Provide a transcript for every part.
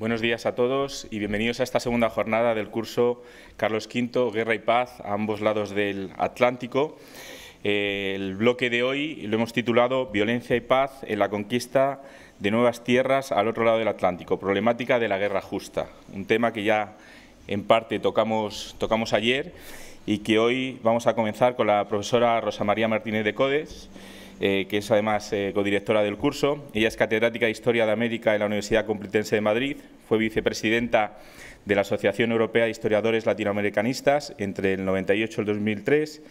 Buenos días a todos y bienvenidos a esta segunda jornada del curso Carlos V, Guerra y Paz a ambos lados del Atlántico. El bloque de hoy lo hemos titulado Violencia y paz en la conquista de nuevas tierras al otro lado del Atlántico, problemática de la guerra justa, un tema que ya en parte tocamos ayer y que hoy vamos a comenzar con la profesora Rosa María Martínez de Codes, que es además codirectora del curso. Ella es catedrática de Historia de América en la Universidad Complutense de Madrid, fue vicepresidenta de la Asociación Europea de Historiadores Latinoamericanistas entre el 98 y el 2003,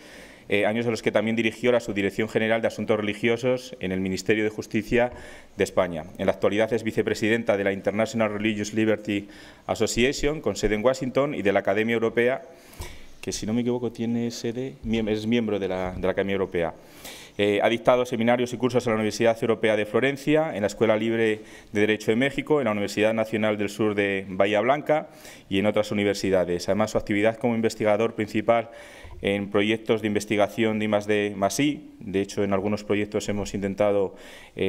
años en los que también dirigió la Subdirección General de Asuntos Religiosos en el Ministerio de Justicia de España. En la actualidad es vicepresidenta de la International Religious Liberty Association, con sede en Washington, y de la Academia Europea, que si no me equivoco tiene sede, es miembro de la Academia Europea. Ha dictado seminarios y cursos en la Universidad Europea de Florencia, en la Escuela Libre de Derecho de México, en la Universidad Nacional del Sur de Bahía Blanca y en otras universidades. Además, su actividad como investigador principal en proyectos de investigación de I+D+I. De hecho, en algunos proyectos hemos intentado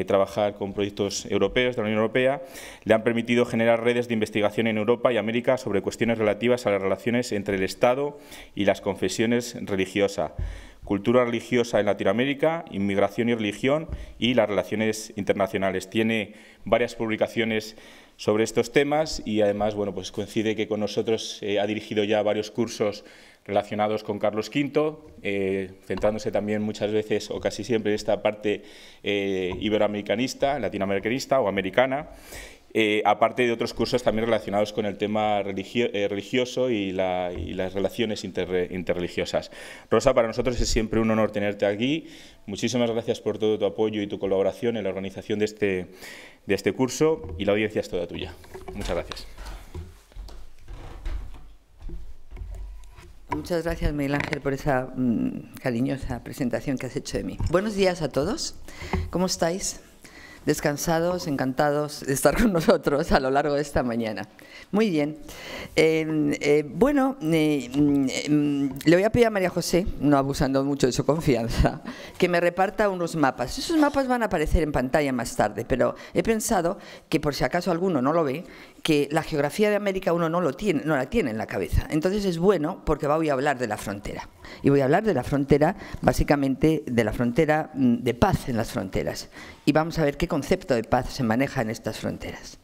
trabajar con proyectos europeos de la Unión Europea. Le han permitido generar redes de investigación en Europa y América sobre cuestiones relativas a las relaciones entre el Estado y las confesiones religiosas, cultura religiosa en Latinoamérica, inmigración y religión y las relaciones internacionales. Tiene varias publicaciones sobre estos temas y además pues coincide que con nosotros ha dirigido ya varios cursos relacionados con Carlos V, centrándose también muchas veces o casi siempre en esta parte iberoamericanista, latinoamericanista o americana, aparte de otros cursos también relacionados con el tema religioso y las relaciones interreligiosas. Rosa, para nosotros es siempre un honor tenerte aquí. Muchísimas gracias por todo tu apoyo y tu colaboración en la organización de este curso, y la audiencia es toda tuya. Muchas gracias. Muchas gracias, Miguel Ángel, por esa cariñosa presentación que has hecho de mí. Buenos días a todos. ¿Cómo estáis? Descansados, encantados de estar con nosotros a lo largo de esta mañana. Muy bien. Le voy a pedir a María José, no abusando mucho de su confianza, que me reparta unos mapas. Esos mapas van a aparecer en pantalla más tarde, pero he pensado que, por si acaso alguno no lo ve, que la geografía de América uno no la tiene en la cabeza. Entonces es bueno porque voy a hablar de la frontera. Y voy a hablar de la frontera, básicamente de la frontera de paz en las fronteras. Y vamos a ver qué concepto de paz se maneja en estas fronteras.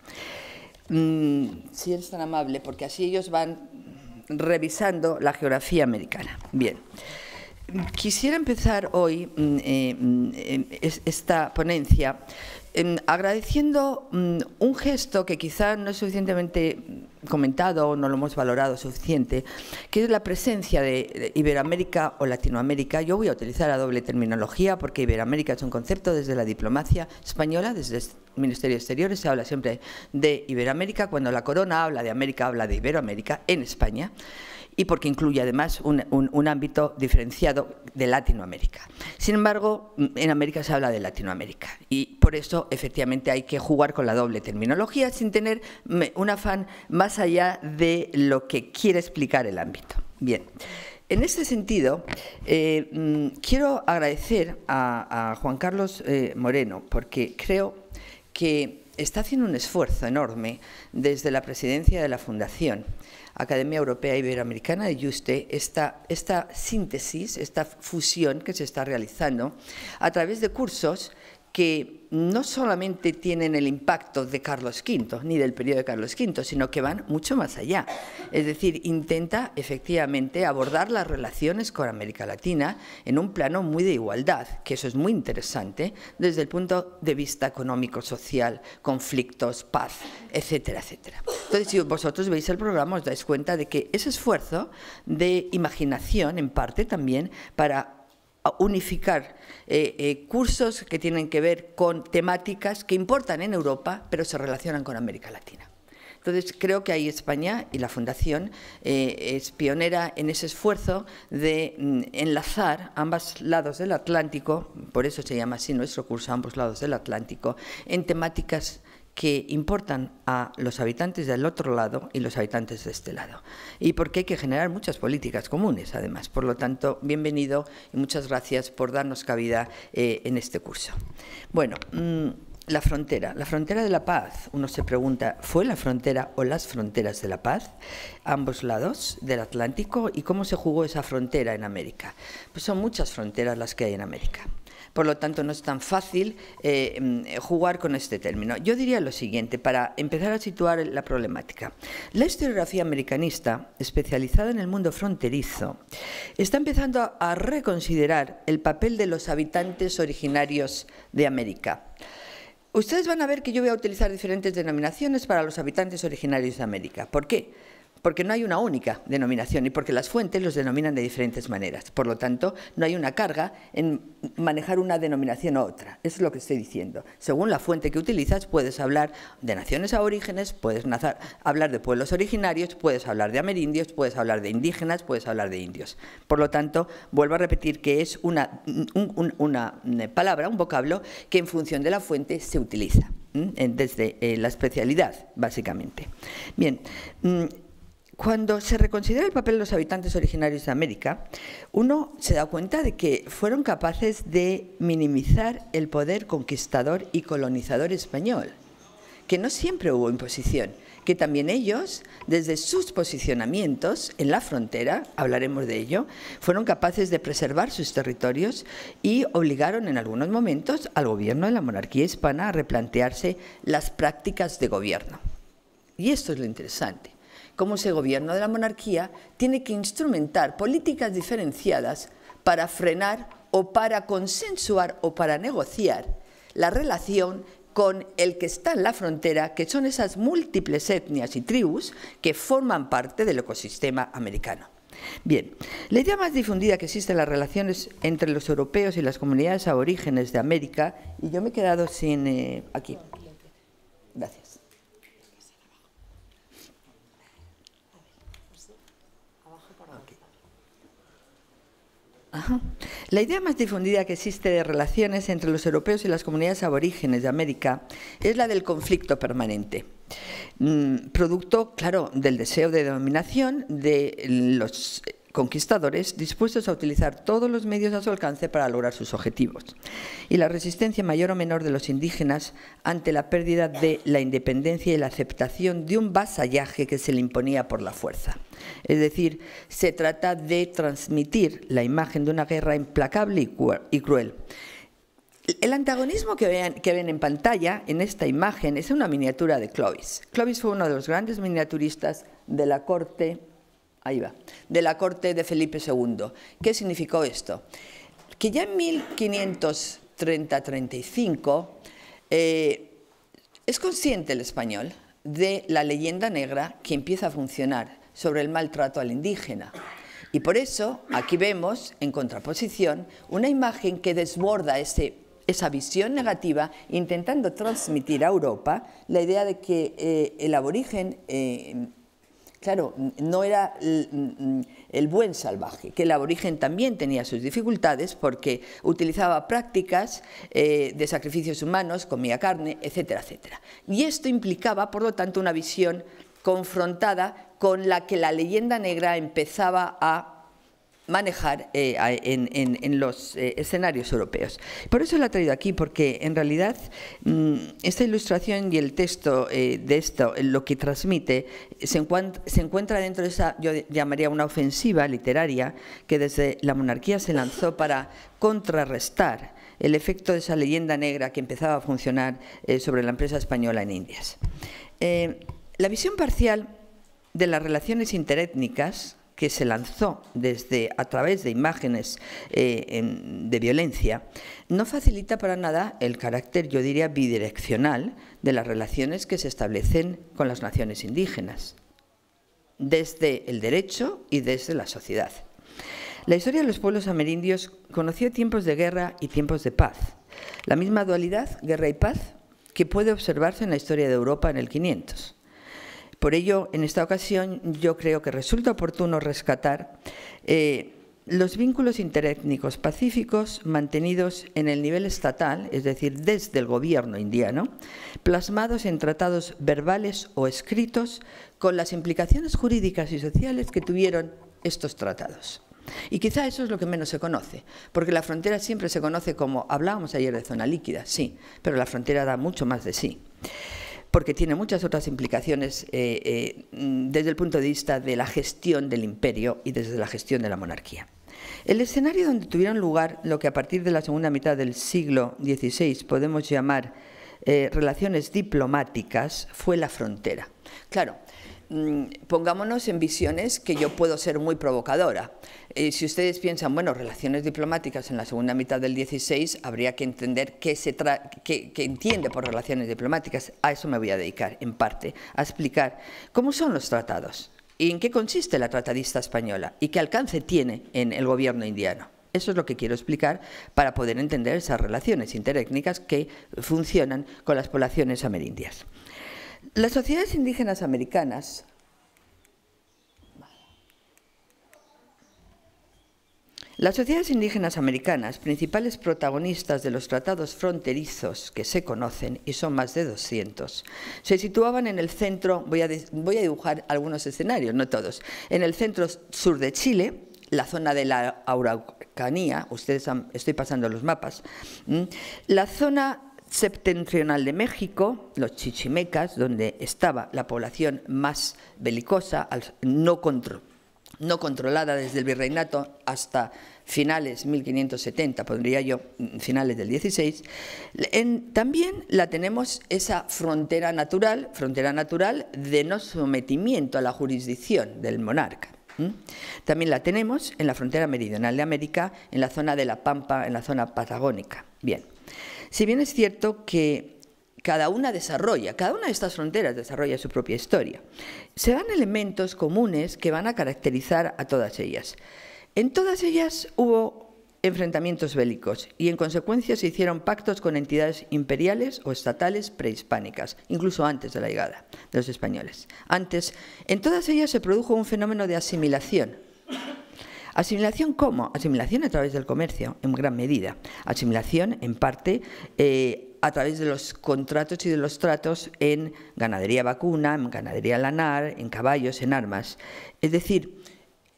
Si eres tan amable, porque así ellos van revisando la geografía americana. Bien. Quisiera empezar hoy esta ponencia agradeciendo un gesto que quizá no es suficientemente comentado o no lo hemos valorado suficiente, que es la presencia de Iberoamérica o Latinoamérica. Yo voy a utilizar la doble terminología porque Iberoamérica es un concepto desde la diplomacia española, desde el Ministerio de Exteriores se habla siempre de Iberoamérica. Cuando la corona habla de América, habla de Iberoamérica en España, y porque incluye además un ámbito diferenciado de Latinoamérica. Sin embargo, en América se habla de Latinoamérica y por eso efectivamente hay que jugar con la doble terminología sin tener un afán más allá de lo que quiere explicar el ámbito. Bien. En este sentido, quiero agradecer a Juan Carlos Moreno, porque creo que está haciendo un esfuerzo enorme desde la presidencia de la Fundación Academia Europea Iberoamericana de Yuste, esta síntesis, esta fusión que se está realizando a través de cursos que no solamente tienen el impacto de Carlos V, ni del periodo de Carlos V, sino que van mucho más allá. Es decir, intenta efectivamente abordar las relaciones con América Latina en un plano muy de igualdad, que eso es muy interesante desde el punto de vista económico, social, conflictos, paz, etcétera, etcétera. Entonces, si vosotros veis el programa, os dais cuenta de que ese esfuerzo de imaginación, en parte también, para unificar cursos que tienen que ver con temáticas que importan en Europa, pero se relacionan con América Latina. Entonces, creo que ahí España y la Fundación es pionera en ese esfuerzo de enlazar ambos lados del Atlántico, por eso se llama así nuestro curso, ambos lados del Atlántico, en temáticas que importan a los habitantes del otro lado y los habitantes de este lado. Y porque hay que generar muchas políticas comunes, además. Por lo tanto, bienvenido y muchas gracias por darnos cabida en este curso. Bueno, La frontera de la paz, uno se pregunta, ¿fue la frontera o las fronteras de la paz a ambos lados del Atlántico? ¿Y cómo se jugó esa frontera en América? Pues son muchas fronteras las que hay en América. Por lo tanto, no es tan fácil jugar con este término. Yo diría lo siguiente, para empezar a situar la problemática. La historiografía americanista, especializada en el mundo fronterizo, está empezando a reconsiderar el papel de los habitantes originarios de América. Ustedes van a ver que yo voy a utilizar diferentes denominaciones para los habitantes originarios de América. ¿Por qué? Porque no hay una única denominación y porque las fuentes los denominan de diferentes maneras. Por lo tanto, no hay una carga en manejar una denominación u otra. Eso es lo que estoy diciendo. Según la fuente que utilizas, puedes hablar de naciones aborígenes, puedes hablar de pueblos originarios, puedes hablar de amerindios, puedes hablar de indígenas, puedes hablar de indios. Por lo tanto, vuelvo a repetir que es una palabra, un vocablo, que en función de la fuente se utiliza, desde la especialidad, básicamente. Bien. Cuando se reconsidera el papel de los habitantes originarios de América, uno se da cuenta de que fueron capaces de minimizar el poder conquistador y colonizador español, que no siempre hubo imposición, que también ellos, desde sus posicionamientos en la frontera, hablaremos de ello, fueron capaces de preservar sus territorios y obligaron en algunos momentos al gobierno de la monarquía hispana a replantearse las prácticas de gobierno. Y esto es lo interesante. Cómo ese gobierno de la monarquía tiene que instrumentar políticas diferenciadas para frenar o para consensuar o para negociar la relación con el que está en la frontera, que son esas múltiples etnias y tribus que forman parte del ecosistema americano. Bien, la idea más difundida que existe en las relaciones entre los europeos y las comunidades aborígenes de América, y yo me he quedado sin... aquí. Gracias. La idea más difundida que existe de relaciones entre los europeos y las comunidades aborígenes de América es la del conflicto permanente, producto, claro, del deseo de dominación de los conquistadores dispuestos a utilizar todos los medios a su alcance para lograr sus objetivos, y la resistencia mayor o menor de los indígenas ante la pérdida de la independencia y la aceptación de un vasallaje que se le imponía por la fuerza. Es decir, se trata de transmitir la imagen de una guerra implacable y cruel. El antagonismo que ven en pantalla, en esta imagen, es una miniatura de Clovis. Clovis fue uno de los grandes miniaturistas de la corte, de la corte de Felipe II. ¿Qué significó esto? Que ya en 1530-35 es consciente el español de la leyenda negra que empieza a funcionar sobre el maltrato al indígena. Y por eso aquí vemos, en contraposición, una imagen que desborda esa visión negativa, intentando transmitir a Europa la idea de que el aborigen, claro, no era el buen salvaje, que el aborigen también tenía sus dificultades porque utilizaba prácticas de sacrificios humanos, comía carne, etcétera, etcétera. Y esto implicaba, por lo tanto, una visión confrontada con la que la leyenda negra empezaba a manejar en los escenarios europeos. Por eso la he traído aquí, porque en realidad esta ilustración y el texto de esto, lo que transmite, se encuentra dentro de esa, yo llamaría una ofensiva literaria, que desde la monarquía se lanzó para contrarrestar el efecto de esa leyenda negra que empezaba a funcionar sobre la empresa española en Indias. La visión parcial de las relaciones interétnicas que se lanzó a través de imágenes de violencia, no facilita para nada el carácter, yo diría, bidireccional de las relaciones que se establecen con las naciones indígenas, desde el derecho y desde la sociedad. La historia de los pueblos amerindios conoció tiempos de guerra y tiempos de paz, la misma dualidad, guerra y paz, que puede observarse en la historia de Europa en el 500. Por ello, en esta ocasión, yo creo que resulta oportuno rescatar los vínculos interétnicos pacíficos mantenidos en el nivel estatal, es decir, desde el gobierno indiano, plasmados en tratados verbales o escritos, con las implicaciones jurídicas y sociales que tuvieron estos tratados. Y quizá eso es lo que menos se conoce, porque la frontera siempre se conoce como, hablábamos ayer de zona líquida, sí, pero la frontera da mucho más de sí, porque tiene muchas otras implicaciones desde el punto de vista de la gestión del imperio y desde la gestión de la monarquía. El escenario donde tuvieron lugar lo que a partir de la segunda mitad del siglo XVI podemos llamar relaciones diplomáticas fue la frontera. Claro, pongámonos en visiones que yo puedo ser muy provocadora. Si ustedes piensan, bueno, relaciones diplomáticas en la segunda mitad del XVI, habría que entender qué entiende por relaciones diplomáticas. A eso me voy a dedicar, en parte, a explicar cómo son los tratados y en qué consiste la tratadista española y qué alcance tiene en el gobierno indiano. Eso es lo que quiero explicar para poder entender esas relaciones interétnicas que funcionan con las poblaciones amerindias. Las sociedades indígenas americanas principales protagonistas de los tratados fronterizos que se conocen, y son más de 200, se situaban en el centro, voy a dibujar algunos escenarios, no todos, en el centro sur de Chile, la zona de la Araucanía, estoy pasando los mapas, la zona septentrional de México, los chichimecas, donde estaba la población más belicosa, no controlada desde el virreinato hasta finales 1570, pondría yo finales del XVI. También la tenemos esa frontera natural de no sometimiento a la jurisdicción del monarca. También la tenemos en la frontera meridional de América, en la zona de la Pampa, en la zona patagónica. Bien. Si bien es cierto que cada una de estas fronteras desarrolla su propia historia, se dan elementos comunes que van a caracterizar a todas ellas. En todas ellas hubo enfrentamientos bélicos y en consecuencia se hicieron pactos con entidades imperiales o estatales prehispánicas, incluso antes de la llegada de los españoles. En todas ellas se produjo un fenómeno de asimilación. ¿Asimilación cómo? Asimilación a través del comercio, en gran medida. Asimilación, en parte, a través de los contratos y de los tratos en ganadería vacuna, en ganadería lanar, en caballos, en armas. Es decir,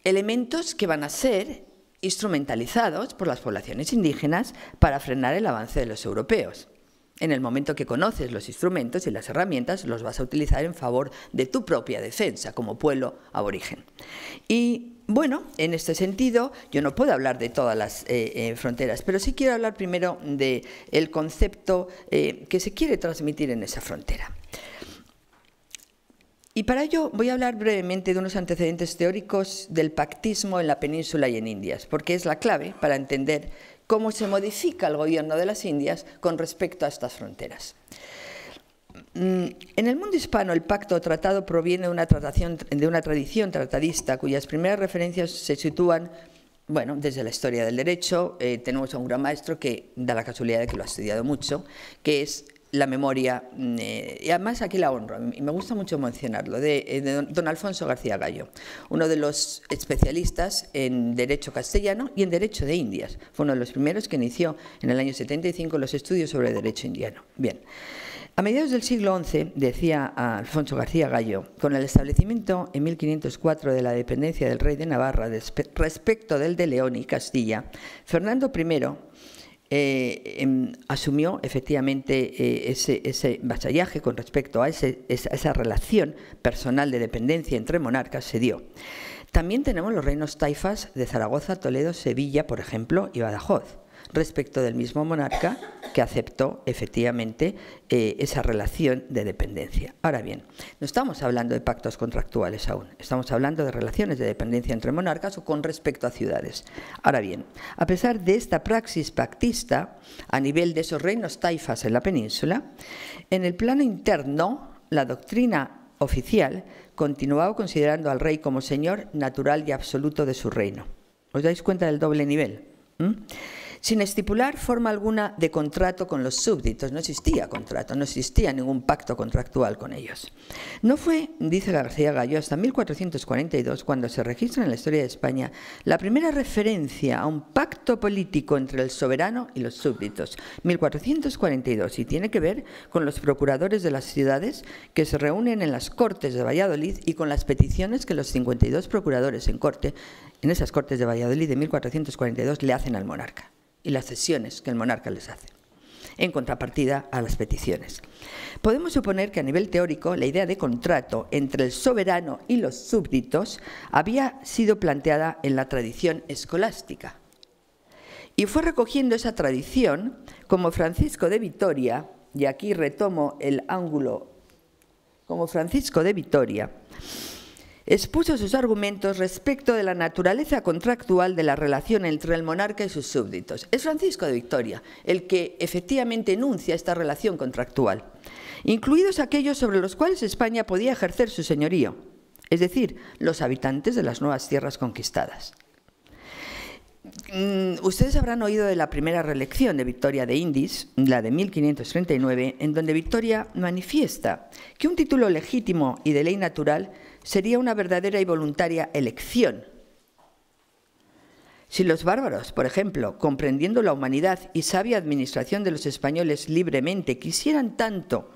elementos que van a ser instrumentalizados por las poblaciones indígenas para frenar el avance de los europeos. En el momento que conoces los instrumentos y las herramientas, los vas a utilizar en favor de tu propia defensa como pueblo aborigen. Y bueno, en este sentido, yo no puedo hablar de todas las fronteras, pero sí quiero hablar primero del concepto que se quiere transmitir en esa frontera. Y para ello voy a hablar brevemente de unos antecedentes teóricos del pactismo en la península y en Indias, porque es la clave para entender cómo se modifica el gobierno de las Indias con respecto a estas fronteras. En el mundo hispano, el pacto o tratado proviene de una tradición tratadista cuyas primeras referencias se sitúan, bueno, desde la historia del derecho. Tenemos a un gran maestro que da la casualidad de que lo ha estudiado mucho, que es la memoria, y además aquí la honro, y me gusta mucho mencionarlo, de don Alfonso García Gallo, uno de los especialistas en derecho castellano y en derecho de Indias. Fue uno de los primeros que inició en el año 75 los estudios sobre derecho indiano. Bien. A mediados del siglo XI, decía Alfonso García Gallo, con el establecimiento en 1504 de la dependencia del rey de Navarra respecto del de León y Castilla, Fernando I asumió efectivamente ese vasallaje con respecto a esa relación personal de dependencia entre monarcas se dio. También tenemos los reinos taifas de Zaragoza, Toledo, Sevilla, por ejemplo, y Badajoz, respecto del mismo monarca que aceptó efectivamente esa relación de dependencia. Ahora bien, no estamos hablando de pactos contractuales aún, estamos hablando de relaciones de dependencia entre monarcas o con respecto a ciudades. Ahora bien, a pesar de esta praxis pactista, a nivel de esos reinos taifas en la península, en el plano interno, la doctrina oficial continuaba considerando al rey como señor natural y absoluto de su reino. ¿Os dais cuenta del doble nivel? Sin estipular forma alguna de contrato con los súbditos. No existía contrato, no existía ningún pacto contractual con ellos. No fue, dice García Gallo, hasta 1442 cuando se registra en la historia de España la primera referencia a un pacto político entre el soberano y los súbditos. 1442, y tiene que ver con los procuradores de las ciudades que se reúnen en las Cortes de Valladolid y con las peticiones que los 52 procuradores en corte en esas Cortes de Valladolid de 1442 le hacen al monarca y las cesiones que el monarca les hace, en contrapartida a las peticiones. Podemos suponer que a nivel teórico la idea de contrato entre el soberano y los súbditos había sido planteada en la tradición escolástica. Y fue recogiendo esa tradición como Francisco de Vitoria, y aquí retomo el ángulo, como Francisco de Vitoria, expuso sus argumentos respecto de la naturaleza contractual de la relación entre el monarca y sus súbditos. Es Francisco de Vitoria el que efectivamente enuncia esta relación contractual, incluidos aquellos sobre los cuales España podía ejercer su señorío, es decir, los habitantes de las nuevas tierras conquistadas. Ustedes habrán oído de la primera reelección de Victoria de Indis, la de 1539, en donde Victoria manifiesta que un título legítimo y de ley natural sería una verdadera y voluntaria elección. Si los bárbaros, por ejemplo, comprendiendo la humanidad y sabia administración de los españoles libremente, quisieran tanto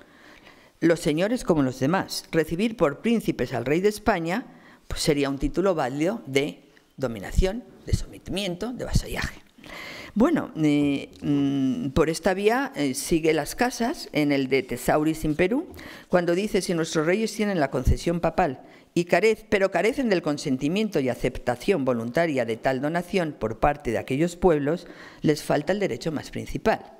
los señores como los demás recibir por príncipes al rey de España, pues sería un título válido de dominación, de sometimiento, de vasallaje. Bueno, por esta vía sigue Las Casas en el de Thesauris in Perú, cuando dice: si nuestros reyes tienen la concesión papal, pero carecen del consentimiento y aceptación voluntaria de tal donación por parte de aquellos pueblos, les falta el derecho más principal.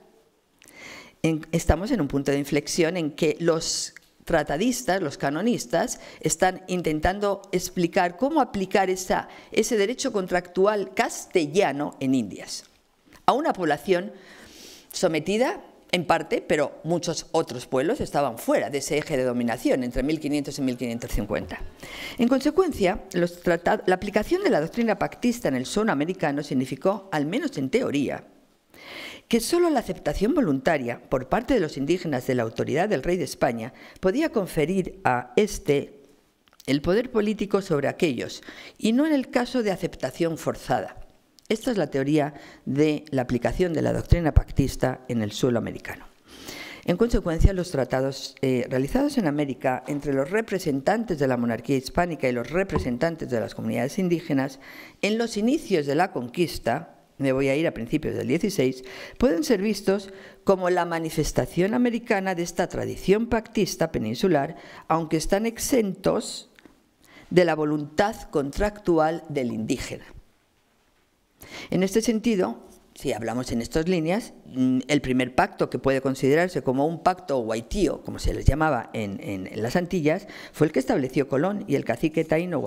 Estamos en un punto de inflexión en que los tratadistas, los canonistas, están intentando explicar cómo aplicar ese derecho contractual castellano en Indias, a una población sometida en parte, pero muchos otros pueblos estaban fuera de ese eje de dominación entre 1500 y 1550. En consecuencia, la aplicación de la doctrina pactista en el suelo americano significó, al menos en teoría, que solo la aceptación voluntaria por parte de los indígenas de la autoridad del rey de España podía conferir a éste el poder político sobre aquellos, y no en el caso de aceptación forzada. Esta es la teoría de la aplicación de la doctrina pactista en el suelo americano. En consecuencia, los tratados realizados en América entre los representantes de la monarquía hispánica y los representantes de las comunidades indígenas en los inicios de la conquista, me voy a ir a principios del 16, pueden ser vistos como la manifestación americana de esta tradición pactista peninsular, aunque están exentos de la voluntad contractual del indígena. En este sentido, si hablamos en estas líneas, el primer pacto que puede considerarse como un pacto waitío, como se les llamaba en las Antillas, fue el que estableció Colón y el cacique taíno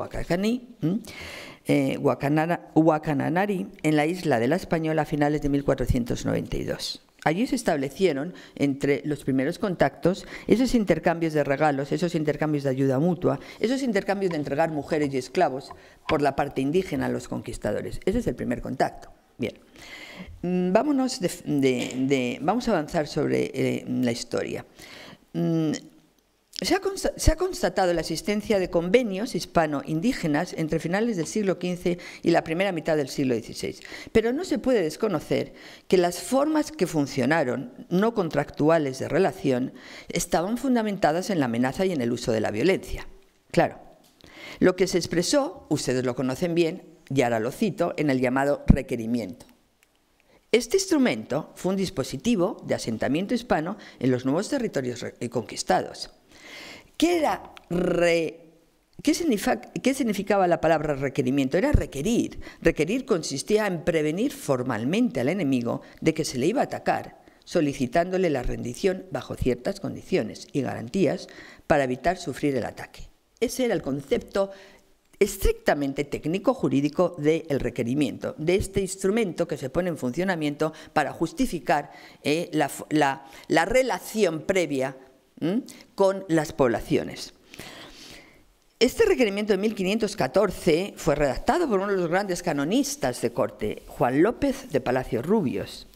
Huacananari en la isla de la Española a finales de 1492. Allí se establecieron, entre los primeros contactos, esos intercambios de regalos, esos intercambios de ayuda mutua, esos intercambios de entregar mujeres y esclavos por la parte indígena a los conquistadores. Ese es el primer contacto. Bien, vamos a avanzar sobre la historia. Se ha constatado la existencia de convenios hispano-indígenas entre finales del siglo XV y la primera mitad del siglo XVI, pero no se puede desconocer que las formas que funcionaron, no contractuales de relación, estaban fundamentadas en la amenaza y en el uso de la violencia. Claro, lo que se expresó, ustedes lo conocen bien, y ahora lo cito, en el llamado requerimiento. Este instrumento fue un dispositivo de asentamiento hispano en los nuevos territorios conquistados. ¿Qué significaba la palabra requerimiento? Era requerir. Requerir consistía en prevenir formalmente al enemigo de que se le iba a atacar, solicitándole la rendición bajo ciertas condiciones y garantías para evitar sufrir el ataque. Ese era el concepto estrictamente técnico-jurídico del requerimiento, de este instrumento que se pone en funcionamiento para justificar la relación previa con las poblaciones. Este requerimiento de 1514 fue redactado por uno de los grandes canonistas de corte, Juan López de Palacios Rubios,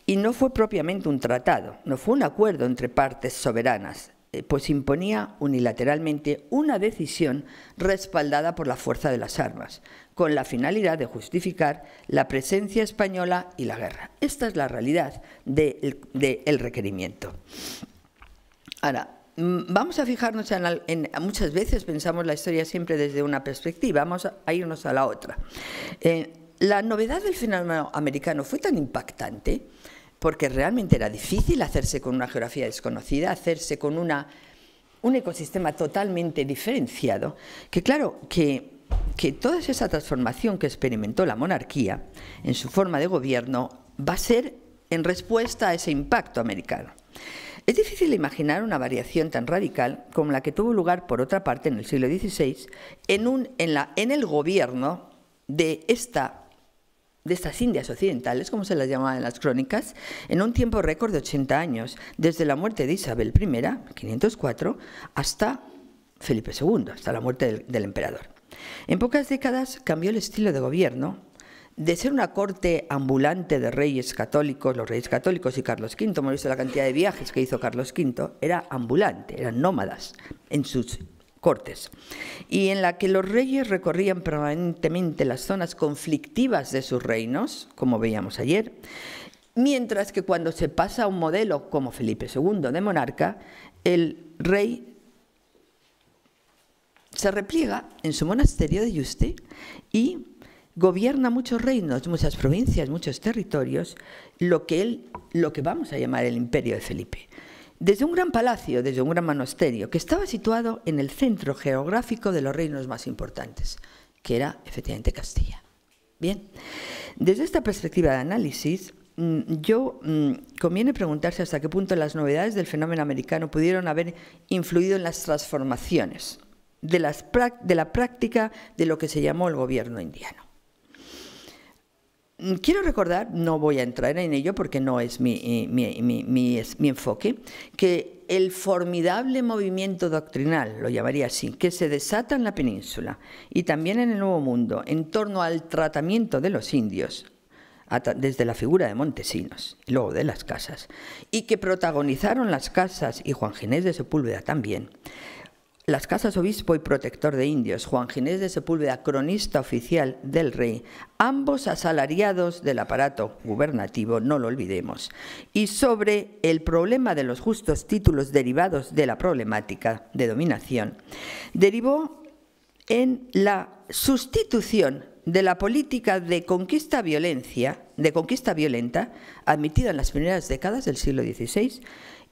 y no fue propiamente un tratado, no fue un acuerdo entre partes soberanas, pues imponía unilateralmente una decisión respaldada por la fuerza de las armas, con la finalidad de justificar la presencia española y la guerra. Esta es la realidad del requerimiento. Ahora, vamos a fijarnos muchas veces pensamos la historia siempre desde una perspectiva, vamos a irnos a la otra. La novedad del fenómeno americano fue tan impactante porque realmente era difícil hacerse con una geografía desconocida, hacerse con un ecosistema totalmente diferenciado, que claro, que toda esa transformación que experimentó la monarquía en su forma de gobierno va a ser en respuesta a ese impacto americano. Es difícil imaginar una variación tan radical como la que tuvo lugar, por otra parte, en el siglo XVI, en el gobierno de estas Indias occidentales, como se las llamaba en las crónicas, en un tiempo récord de 80 años, desde la muerte de Isabel I, 504, hasta Felipe II, hasta la muerte del emperador. En pocas décadas cambió el estilo de gobierno de ser una corte ambulante de reyes católicos, los reyes católicos y Carlos V, hemos visto la cantidad de viajes que hizo Carlos V, era ambulante, eran nómadas en sus cortes, y en la que los reyes recorrían permanentemente las zonas conflictivas de sus reinos, como veíamos ayer, mientras que cuando se pasa a un modelo como Felipe II de monarca, el rey se repliega en su monasterio de Yuste y gobierna muchos reinos, muchas provincias, muchos territorios, lo que vamos a llamar el imperio de Felipe. Desde un gran palacio, desde un gran monasterio, que estaba situado en el centro geográfico de los reinos más importantes, que era efectivamente Castilla. Bien, desde esta perspectiva de análisis, conviene preguntarse hasta qué punto las novedades del fenómeno americano pudieron haber influido en las transformaciones de la práctica de lo que se llamó el gobierno indiano. Quiero recordar, no voy a entrar en ello porque no es mi enfoque, que el formidable movimiento doctrinal, lo llamaría así, que se desata en la península y también en el Nuevo Mundo en torno al tratamiento de los indios, desde la figura de Montesinos y luego de las Casas, y que protagonizaron las Casas y Juan Ginés de Sepúlveda también. Las Casas obispo y protector de indios, Juan Ginés de Sepúlveda, cronista oficial del rey, ambos asalariados del aparato gubernativo, no lo olvidemos, y sobre el problema de los justos títulos derivados de la problemática de dominación, derivó en la sustitución de la política de conquista violenta admitida en las primeras décadas del siglo XVI,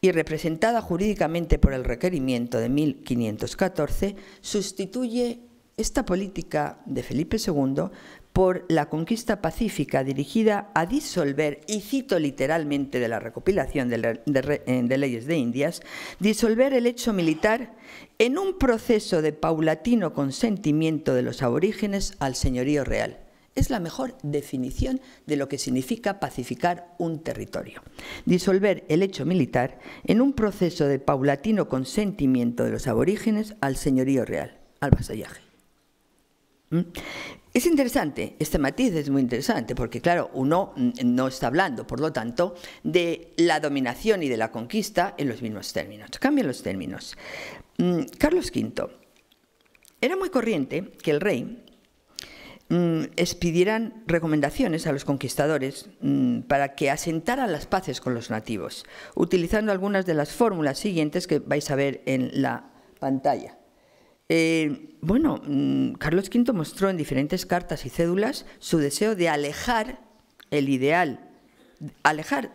y representada jurídicamente por el requerimiento de 1514, sustituye esta política de Felipe II por la conquista pacífica dirigida a disolver, y cito literalmente de la recopilación de leyes de Indias, disolver el hecho militar en un proceso de paulatino consentimiento de los aborígenes al señorío real. Es la mejor definición de lo que significa pacificar un territorio. Disolver el hecho militar en un proceso de paulatino consentimiento de los aborígenes al señorío real, al vasallaje. Es interesante, este matiz es muy interesante, porque claro, uno no está hablando, por lo tanto, de la dominación y de la conquista en los mismos términos. Cambian los términos. Carlos V. Era muy corriente que el rey expidieran recomendaciones a los conquistadores para que asentaran las paces con los nativos, utilizando algunas de las fórmulas siguientes que vais a ver en la pantalla. Carlos V mostró en diferentes cartas y cédulas su deseo de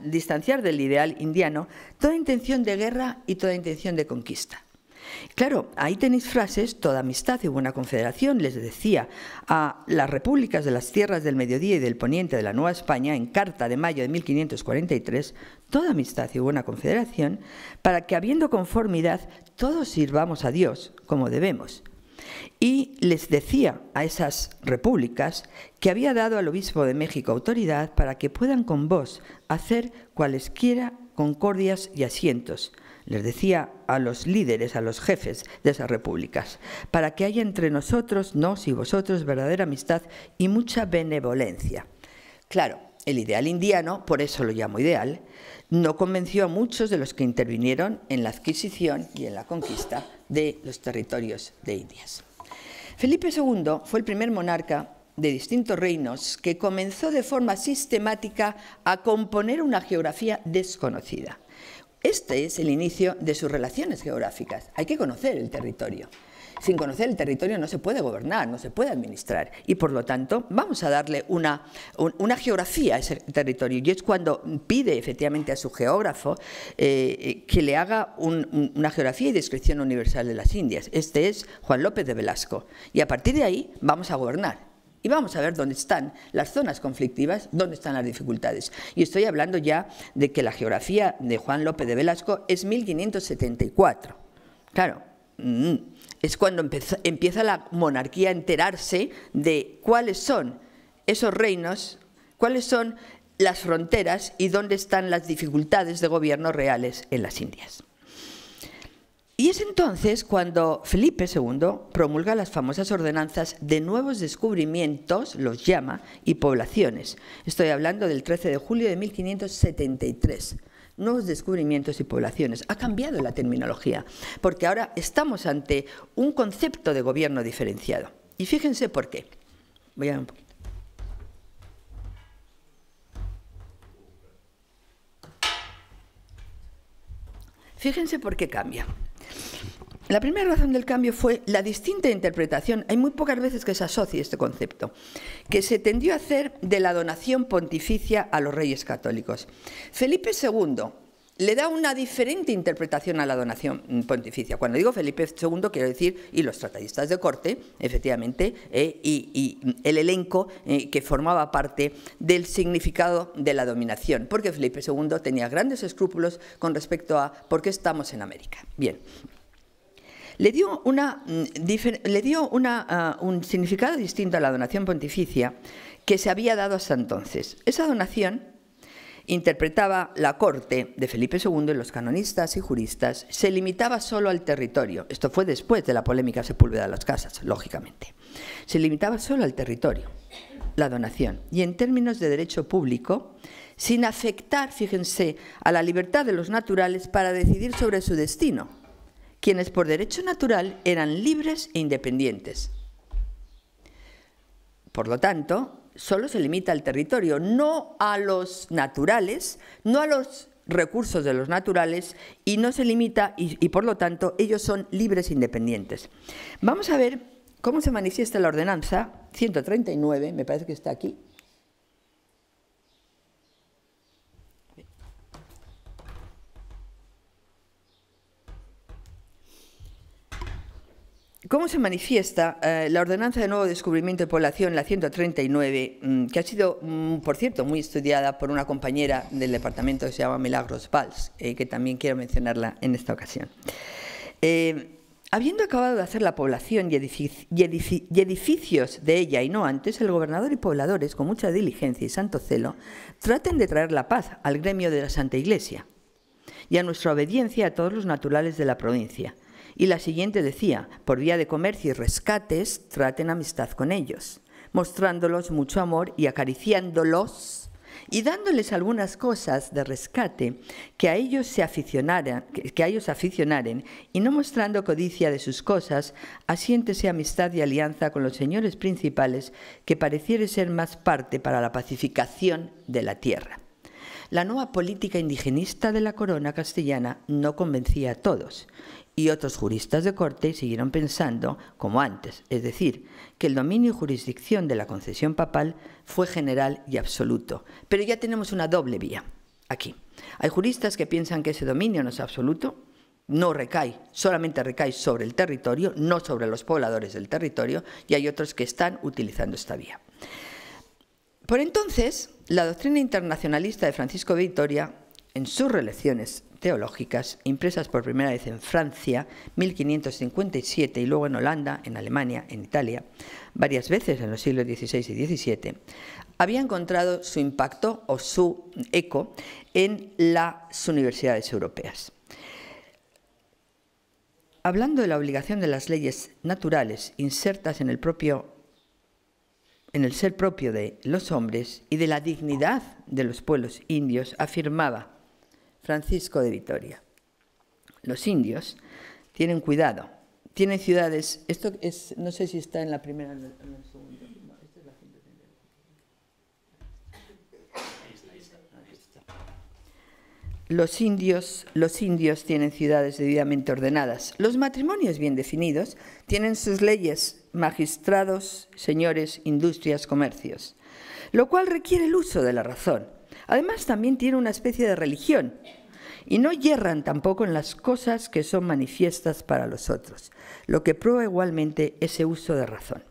distanciar del ideal indiano toda intención de guerra y toda intención de conquista. Claro, ahí tenéis frases: toda amistad y buena confederación, les decía a las repúblicas de las tierras del mediodía y del poniente de la Nueva España en carta de mayo de 1543, toda amistad y buena confederación, para que habiendo conformidad todos sirvamos a Dios como debemos. Y les decía a esas repúblicas que había dado al obispo de México autoridad para que puedan con vos hacer cualesquiera concordias y asientos. Les decía a los líderes, a los jefes de esas repúblicas, para que haya entre nosotros, nos y vosotros, verdadera amistad y mucha benevolencia. Claro, el ideal indiano, por eso lo llamo ideal, no convenció a muchos de los que intervinieron en la adquisición y en la conquista de los territorios de Indias. Felipe II fue el primer monarca de distintos reinos que comenzó de forma sistemática a componer una geografía desconocida. Este es el inicio de sus relaciones geográficas. Hay que conocer el territorio. Sin conocer el territorio no se puede gobernar, no se puede administrar. Y por lo tanto, vamos a darle una geografía a ese territorio. Y es cuando pide efectivamente a su geógrafo que le haga una geografía y descripción universal de las Indias. Este es Juan López de Velasco. Y a partir de ahí vamos a gobernar. Y vamos a ver dónde están las zonas conflictivas, dónde están las dificultades. Y estoy hablando ya de que la geografía de Juan López de Velasco es 1574. Claro, es cuando empieza la monarquía a enterarse de cuáles son esos reinos, cuáles son las fronteras y dónde están las dificultades de gobierno reales en las Indias. Y es entonces cuando Felipe II promulga las famosas ordenanzas de nuevos descubrimientos, los llama, y poblaciones. Estoy hablando del 13 de julio de 1573. Nuevos descubrimientos y poblaciones. Ha cambiado la terminología, porque ahora estamos ante un concepto de gobierno diferenciado. Y fíjense por qué. Voy a ver un poquito. Fíjense por qué cambia. La primera razón del cambio fue la distinta interpretación, hay muy pocas veces que se asocie este concepto, que se tendió a hacer de la donación pontificia a los reyes católicos. Felipe II le da una diferente interpretación a la donación pontificia. Cuando digo Felipe II quiero decir, y los tratadistas de corte, efectivamente, y el elenco que formaba parte del significado de la dominación, porque Felipe II tenía grandes escrúpulos con respecto a por qué estamos en América. Bien. Le dio un significado distinto a la donación pontificia que se había dado hasta entonces. Esa donación interpretaba la corte de Felipe II y los canonistas y juristas, se limitaba solo al territorio. Esto fue después de la polémica Sepúlveda de las Casas, lógicamente. Se limitaba solo al territorio, la donación. Y en términos de derecho público, sin afectar, fíjense, a la libertad de los naturales para decidir sobre su destino, quienes por derecho natural eran libres e independientes. Por lo tanto, solo se limita al territorio, no a los naturales, no a los recursos de los naturales, y no se limita, y por lo tanto, ellos son libres e independientes. Vamos a ver cómo se manifiesta la ordenanza 139, me parece que está aquí. ¿Cómo se manifiesta la ordenanza de nuevo descubrimiento de población, la 139, que ha sido, por cierto, muy estudiada por una compañera del departamento que se llama Milagros Valls, que también quiero mencionarla en esta ocasión? Habiendo acabado de hacer la población y edificios de ella y no antes, el gobernador y pobladores, con mucha diligencia y santo celo, traten de traer la paz al gremio de la Santa Iglesia y a nuestra obediencia a todos los naturales de la provincia. Y la siguiente decía, por vía de comercio y rescates, traten amistad con ellos, mostrándolos mucho amor y acariciándolos y dándoles algunas cosas de rescate que a ellos se aficionaren, y no mostrando codicia de sus cosas, asiéntese amistad y alianza con los señores principales que pareciere ser más parte para la pacificación de la tierra. La nueva política indigenista de la corona castellana no convencía a todos, y otros juristas de corte siguieron pensando como antes, es decir, que el dominio y jurisdicción de la concesión papal fue general y absoluto. Pero ya tenemos una doble vía aquí. Hay juristas que piensan que ese dominio no es absoluto, no recae, solamente recae sobre el territorio, no sobre los pobladores del territorio, y hay otros que están utilizando esta vía. Por entonces, la doctrina internacionalista de Francisco de Vitoria, en sus relecciones teológicas, impresas por primera vez en Francia, 1557, y luego en Holanda, en Alemania, en Italia, varias veces en los siglos XVI y XVII, había encontrado su impacto o su eco en las universidades europeas. Hablando de la obligación de las leyes naturales insertas en el ser propio de los hombres y de la dignidad de los pueblos indios, afirmaba Francisco de Vitoria: los indios tienen cuidado, tienen ciudades. Esto es, no sé si está en la primera o en el segundo. No, esta es la 139. Los indios tienen ciudades debidamente ordenadas. Los matrimonios bien definidos tienen sus leyes, magistrados, señores, industrias, comercios, lo cual requiere el uso de la razón. Además, también tiene una especie de religión y no yerran tampoco en las cosas que son manifiestas para los otros, lo que prueba igualmente ese uso de razón.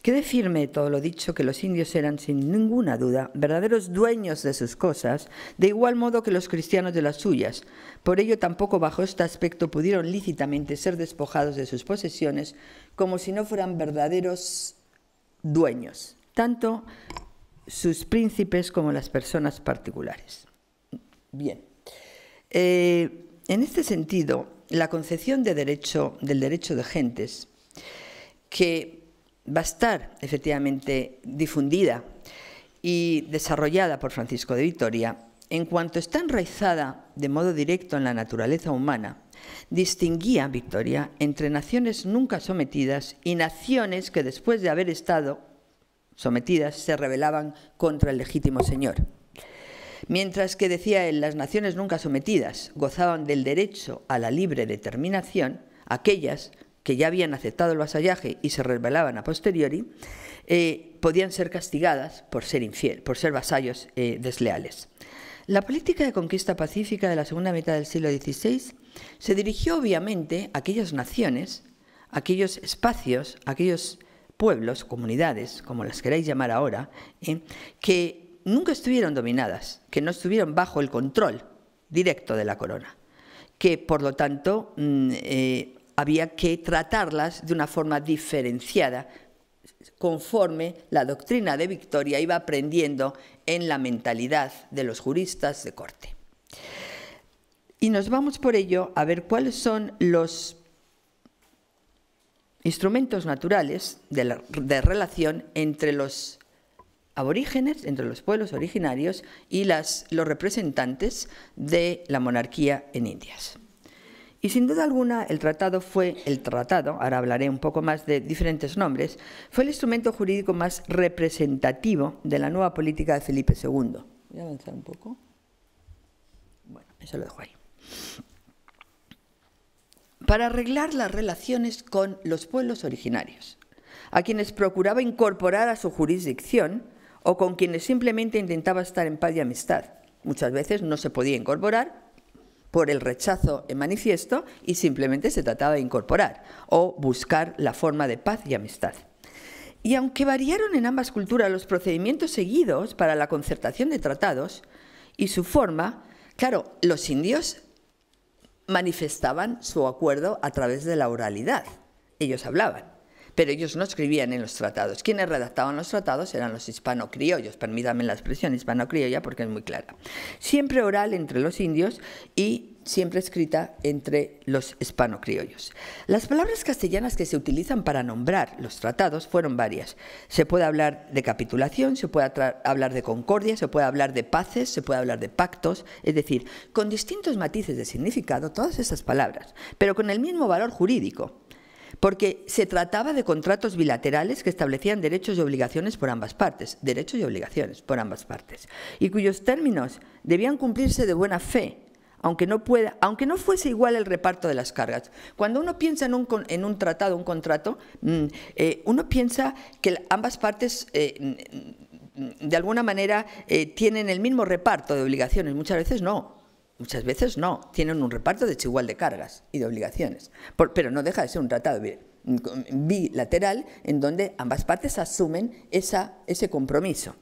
Quede firme de todo lo dicho que los indios eran, sin ninguna duda, verdaderos dueños de sus cosas, de igual modo que los cristianos de las suyas. Por ello, tampoco bajo este aspecto pudieron lícitamente ser despojados de sus posesiones, como si no fueran verdaderos dueños, tanto sus príncipes como las personas particulares. Bien. En este sentido, la concepción del derecho de gentes, que va a estar efectivamente difundida y desarrollada por Francisco de Vitoria, en cuanto está enraizada de modo directo en la naturaleza humana, distinguía Vitoria entre naciones nunca sometidas y naciones que después de haber estado sometidas se rebelaban contra el legítimo señor. Mientras que, decía él, las naciones nunca sometidas gozaban del derecho a la libre determinación, aquellas que ya habían aceptado el vasallaje y se rebelaban a posteriori, podían ser castigadas por ser infiel, por ser vasallos desleales. La política de conquista pacífica de la segunda mitad del siglo XVI se dirigió obviamente a aquellas naciones, a aquellos espacios, a aquellos pueblos, comunidades, como las queráis llamar ahora, que nunca estuvieron dominadas, que no estuvieron bajo el control directo de la corona, que por lo tanto había que tratarlas de una forma diferenciada, conforme la doctrina de Victoria iba aprendiendo en la mentalidad de los juristas de corte. Y nos vamos por ello a ver cuáles son los instrumentos naturales de relación entre los aborígenes, entre los pueblos originarios y los representantes de la monarquía en Indias. Y sin duda alguna el tratado, ahora hablaré un poco más de diferentes nombres, fue el instrumento jurídico más representativo de la nueva política de Felipe II. Voy a avanzar un poco. Bueno, eso lo dejo ahí. Para arreglar las relaciones con los pueblos originarios, a quienes procuraba incorporar a su jurisdicción o con quienes simplemente intentaba estar en paz y amistad. Muchas veces no se podía incorporar por el rechazo en manifiesto y simplemente se trataba de incorporar o buscar la forma de paz y amistad. Y aunque variaron en ambas culturas los procedimientos seguidos para la concertación de tratados y su forma, claro, los indios manifestaban su acuerdo a través de la oralidad. Ellos hablaban, pero ellos no escribían en los tratados. Quienes redactaban los tratados eran los hispano-criollos, permítanme la expresión hispano-criolla porque es muy clara. Siempre oral entre los indios y siempre escrita entre los hispano-criollos. Las palabras castellanas que se utilizan para nombrar los tratados fueron varias. Se puede hablar de capitulación, se puede hablar de concordia, se puede hablar de paces, se puede hablar de pactos, es decir, con distintos matices de significado, todas esas palabras, pero con el mismo valor jurídico, porque se trataba de contratos bilaterales que establecían derechos y obligaciones por ambas partes, y cuyos términos debían cumplirse de buena fe, aunque no fuese igual el reparto de las cargas. Cuando uno piensa en un contrato, uno piensa que ambas partes de alguna manera tienen el mismo reparto de obligaciones. Muchas veces no, tienen un reparto desigual de cargas y de obligaciones, pero no deja de ser un tratado bilateral en donde ambas partes asumen ese compromiso.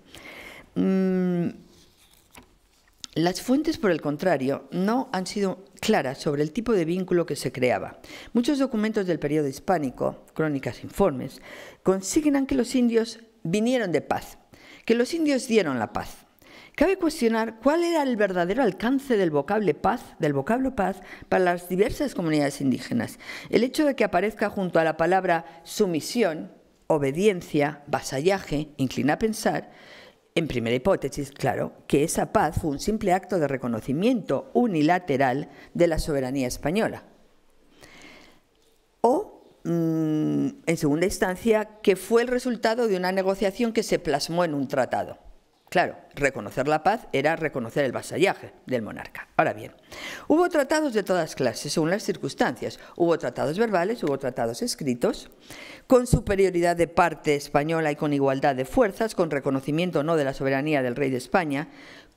Las fuentes, por el contrario, no han sido claras sobre el tipo de vínculo que se creaba. Muchos documentos del periodo hispánico, crónicas, informes, consignan que los indios vinieron de paz, que los indios dieron la paz. Cabe cuestionar cuál era el verdadero alcance del vocablo paz para las diversas comunidades indígenas. El hecho de que aparezca junto a la palabra sumisión, obediencia, vasallaje, inclina a pensar, en primera hipótesis, claro, que esa paz fue un simple acto de reconocimiento unilateral de la soberanía española. O, en segunda instancia, que fue el resultado de una negociación que se plasmó en un tratado. Claro, reconocer la paz era reconocer el vasallaje del monarca. Ahora bien, hubo tratados de todas clases, según las circunstancias. Hubo tratados verbales, hubo tratados escritos, con superioridad de parte española y con igualdad de fuerzas, con reconocimiento o no de la soberanía del rey de España,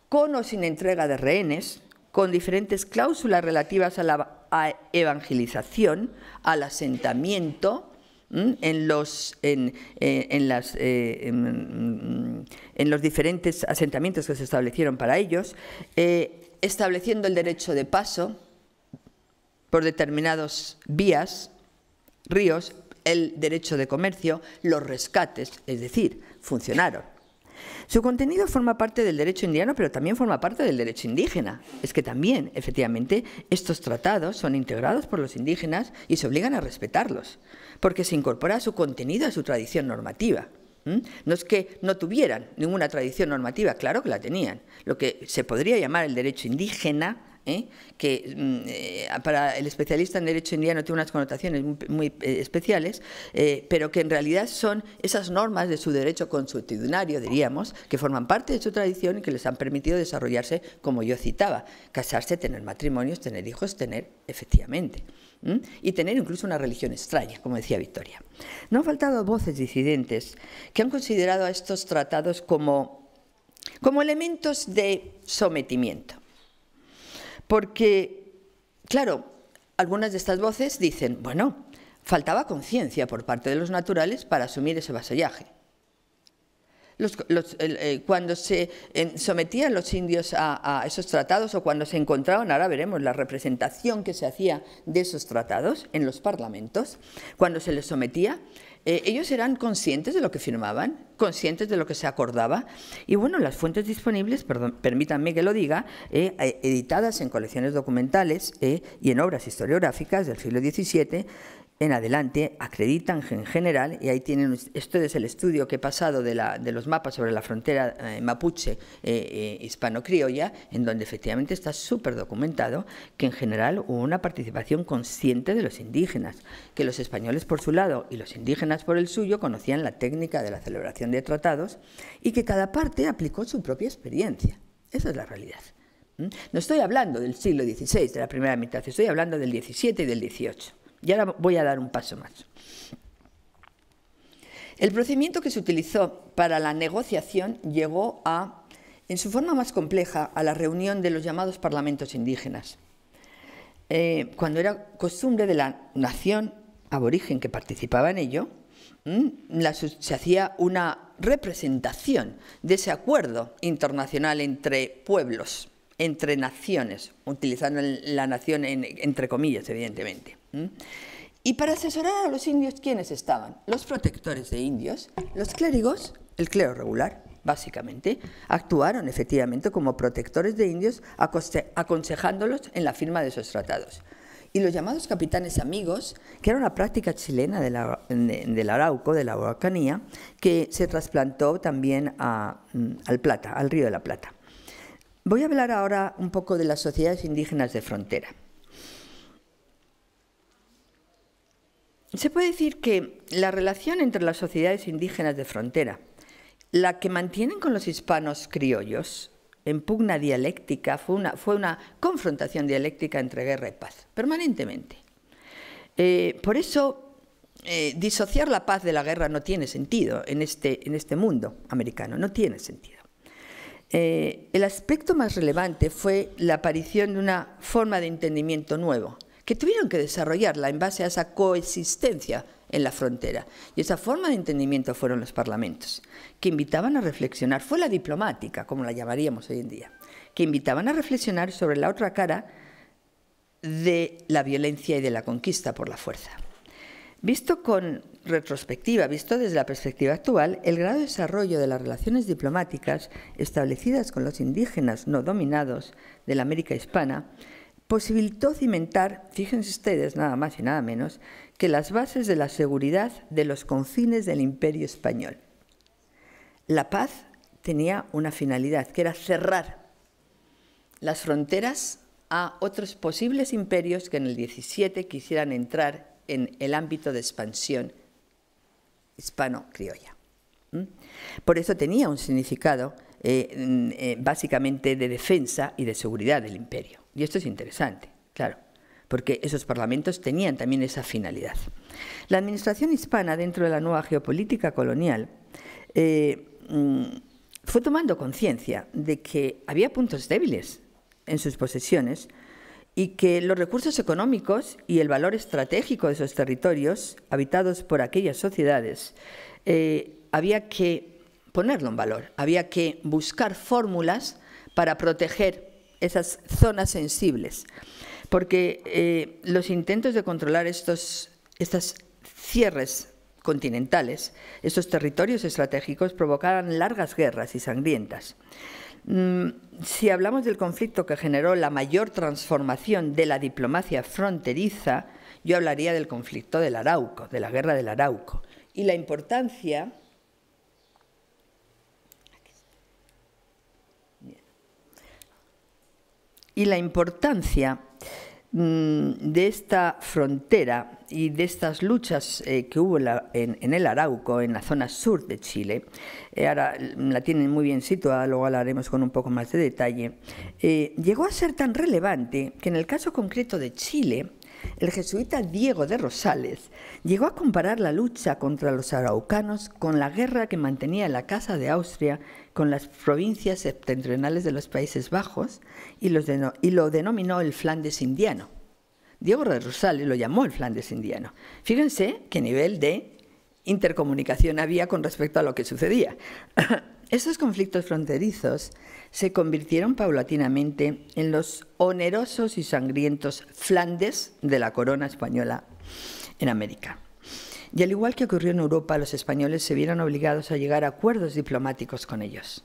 con o sin entrega de rehenes, con diferentes cláusulas relativas a la evangelización, al asentamiento, en los diferentes asentamientos que se establecieron para ellos, estableciendo el derecho de paso por determinadas vías, ríos, el derecho de comercio, los rescates, es decir, funcionaron. Su contenido forma parte del derecho indiano, pero también forma parte del derecho indígena. Es que también, efectivamente, estos tratados son integrados por los indígenas y se obligan a respetarlos, porque se incorpora a su contenido, a su tradición normativa. No es que no tuvieran ninguna tradición normativa, claro que la tenían. Lo que se podría llamar el derecho indígena, que para el especialista en derecho indiano tiene unas connotaciones muy especiales, pero que en realidad son esas normas de su derecho consuetudinario, diríamos, que forman parte de su tradición y que les han permitido desarrollarse, como yo citaba, casarse, tener matrimonios, tener hijos, tener, efectivamente, y tener incluso una religión extraña, como decía Victoria. No han faltado voces disidentes que han considerado a estos tratados como elementos de sometimiento. Porque, claro, algunas de estas voces dicen, bueno, faltaba conciencia por parte de los naturales para asumir ese vasallaje. Cuando se sometían los indios a esos tratados o cuando se encontraban, ahora veremos la representación que se hacía de esos tratados en los parlamentos, cuando se les sometía, ellos eran conscientes de lo que firmaban, conscientes de lo que se acordaba, y bueno, las fuentes disponibles, permítanme que lo diga, editadas en colecciones documentales y en obras historiográficas del siglo XVII, en adelante, acreditan en general, y ahí tienen, esto es el estudio que he pasado de los mapas sobre la frontera mapuche hispano-criolla, en donde efectivamente está súper documentado que en general hubo una participación consciente de los indígenas, que los españoles por su lado y los indígenas por el suyo conocían la técnica de la celebración de tratados y que cada parte aplicó su propia experiencia. Esa es la realidad. No estoy hablando del siglo XVI, de la primera mitad, estoy hablando del XVII y del XVIII. Y ahora voy a dar un paso más. El procedimiento que se utilizó para la negociación llegó en su forma más compleja, a la reunión de los llamados parlamentos indígenas. Cuando era costumbre de la nación aborigen que participaba en ello, se hacía una representación de ese acuerdo internacional entre pueblos, entre naciones, utilizando la nación entre comillas, evidentemente. Y para asesorar a los indios, ¿quiénes estaban? Los protectores de indios, los clérigos, el clero regular, básicamente, actuaron efectivamente como protectores de indios, aconsejándolos en la firma de esos tratados. Y los llamados capitanes amigos, que era una práctica chilena del Arauco, de la Araucanía, que se trasplantó también al Plata, al Río de la Plata. Voy a hablar ahora un poco de las sociedades indígenas de frontera. Se puede decir que la relación entre las sociedades indígenas de frontera, la que mantienen con los hispanos criollos, en pugna dialéctica, fue una confrontación dialéctica entre guerra y paz, permanentemente. Por eso, disociar la paz de la guerra no tiene sentido en este mundo americano, no tiene sentido. El aspecto más relevante fue la aparición de una forma de entendimiento nuevo, que tuvieron que desarrollarla en base a esa coexistencia en la frontera. Y esa forma de entendimiento fueron los parlamentos, que invitaban a reflexionar, fue la diplomática, como la llamaríamos hoy en día, que invitaban a reflexionar sobre la otra cara de la violencia y de la conquista por la fuerza. Visto con retrospectiva, visto desde la perspectiva actual, el grado de desarrollo de las relaciones diplomáticas establecidas con los indígenas no dominados de la América hispana posibilitó cimentar, fíjense ustedes, nada más y nada menos, que las bases de la seguridad de los confines del Imperio español. La paz tenía una finalidad, que era cerrar las fronteras a otros posibles imperios que en el 17 quisieran entrar en el ámbito de expansión hispano-criolla. Por eso tenía un significado básicamente de defensa y de seguridad del imperio. Y esto es interesante, claro, porque esos parlamentos tenían también esa finalidad. La administración hispana dentro de la nueva geopolítica colonial fue tomando conciencia de que había puntos débiles en sus posesiones y que los recursos económicos y el valor estratégico de esos territorios habitados por aquellas sociedades había que ponerlo en valor, había que buscar fórmulas para proteger esas zonas sensibles, porque los intentos de controlar estos cierres continentales, estos territorios estratégicos, provocaban largas guerras y sangrientas. Si hablamos del conflicto que generó la mayor transformación de la diplomacia fronteriza, yo hablaría del conflicto del Arauco, de la guerra del Arauco, y la importancia de esta frontera y de estas luchas que hubo en el Arauco, en la zona sur de Chile, ahora la tienen muy bien situada, luego hablaremos con un poco más de detalle, llegó a ser tan relevante que en el caso concreto de Chile, el jesuita Diego de Rosales llegó a comparar la lucha contra los araucanos con la guerra que mantenía la Casa de Austria con las provincias septentrionales de los Países Bajos y lo denominó el Flandes indiano. Diego de Rosales lo llamó el Flandes indiano. Fíjense qué nivel de intercomunicación había con respecto a lo que sucedía. Estos conflictos fronterizos se convirtieron paulatinamente en los onerosos y sangrientos Flandes de la corona española en América. Y al igual que ocurrió en Europa, los españoles se vieron obligados a llegar a acuerdos diplomáticos con ellos.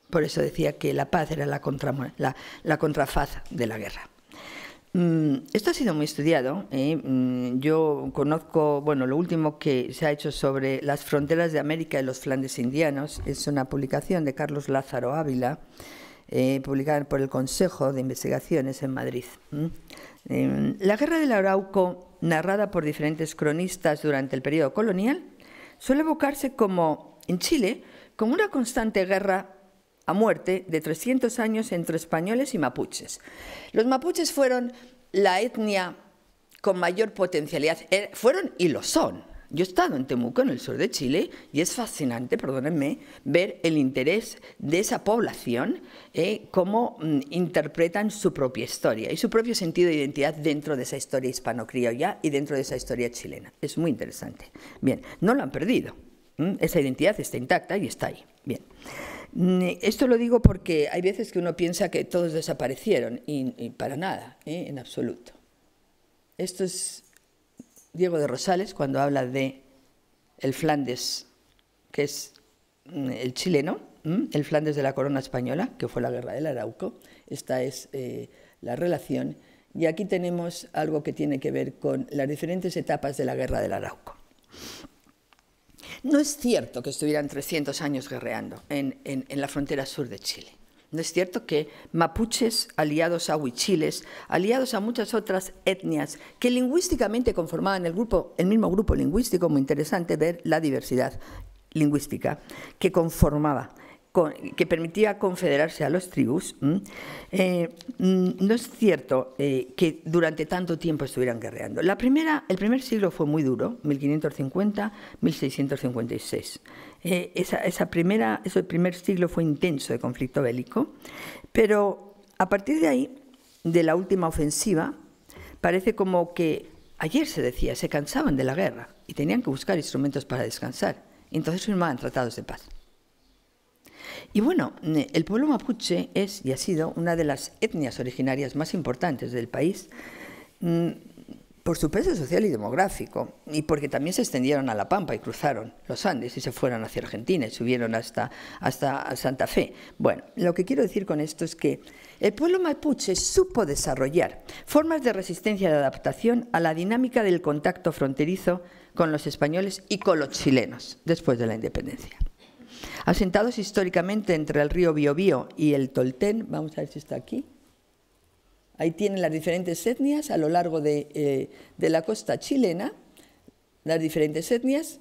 Por eso decía que la paz era la contrafaz de la guerra. Esto ha sido muy estudiado. Yo conozco, bueno, lo último que se ha hecho sobre las fronteras de América y los Flandes indianos es una publicación de Carlos Lázaro Ávila, publicada por el Consejo de Investigaciones en Madrid. La guerra del Arauco, narrada por diferentes cronistas durante el periodo colonial, suele evocarse como, en Chile, como una constante guerra a muerte de 300 años entre españoles y mapuches. Los mapuches fueron la etnia con mayor potencialidad, fueron y lo son. Yo he estado en Temuco, en el sur de Chile, y es fascinante, perdónenme, ver el interés de esa población, cómo interpretan su propia historia y su propio sentido de identidad dentro de esa historia hispano-criolla y dentro de esa historia chilena. Es muy interesante. Bien, no lo han perdido. Esa identidad está intacta y está ahí. Bien. Esto lo digo porque hay veces que uno piensa que todos desaparecieron y para nada, en absoluto. Esto es Diego de Rosales cuando habla de el Flandes, que es el chileno, el Flandes de la corona española, que fue la guerra del Arauco. Esta es la relación. Y aquí tenemos algo que tiene que ver con las diferentes etapas de la guerra del Arauco. No es cierto que estuvieran 300 años guerreando en la frontera sur de Chile. No es cierto que mapuches, aliados a huichiles, aliados a muchas otras etnias que lingüísticamente conformaban el mismo grupo lingüístico, muy interesante ver la diversidad lingüística que conformaba, que permitía confederarse a los tribus, no es cierto que durante tanto tiempo estuvieran guerreando. El primer siglo fue muy duro, 1550-1656. Ese primer siglo fue intenso de conflicto bélico, pero a partir de ahí, de la última ofensiva, parece como que ayer se decía, se cansaban de la guerra y tenían que buscar instrumentos para descansar. Y entonces firmaban tratados de paz. Y bueno, el pueblo mapuche es y ha sido una de las etnias originarias más importantes del país por su peso social y demográfico y porque también se extendieron a la Pampa y cruzaron los Andes y se fueron hacia Argentina y subieron hasta Santa Fe. Bueno, lo que quiero decir con esto es que el pueblo mapuche supo desarrollar formas de resistencia y de adaptación a la dinámica del contacto fronterizo con los españoles y con los chilenos después de la independencia. Asentados históricamente entre el río Biobío y el Tolten, vamos a ver si está aquí, ahí tienen las diferentes etnias a lo largo de la costa chilena, las diferentes etnias,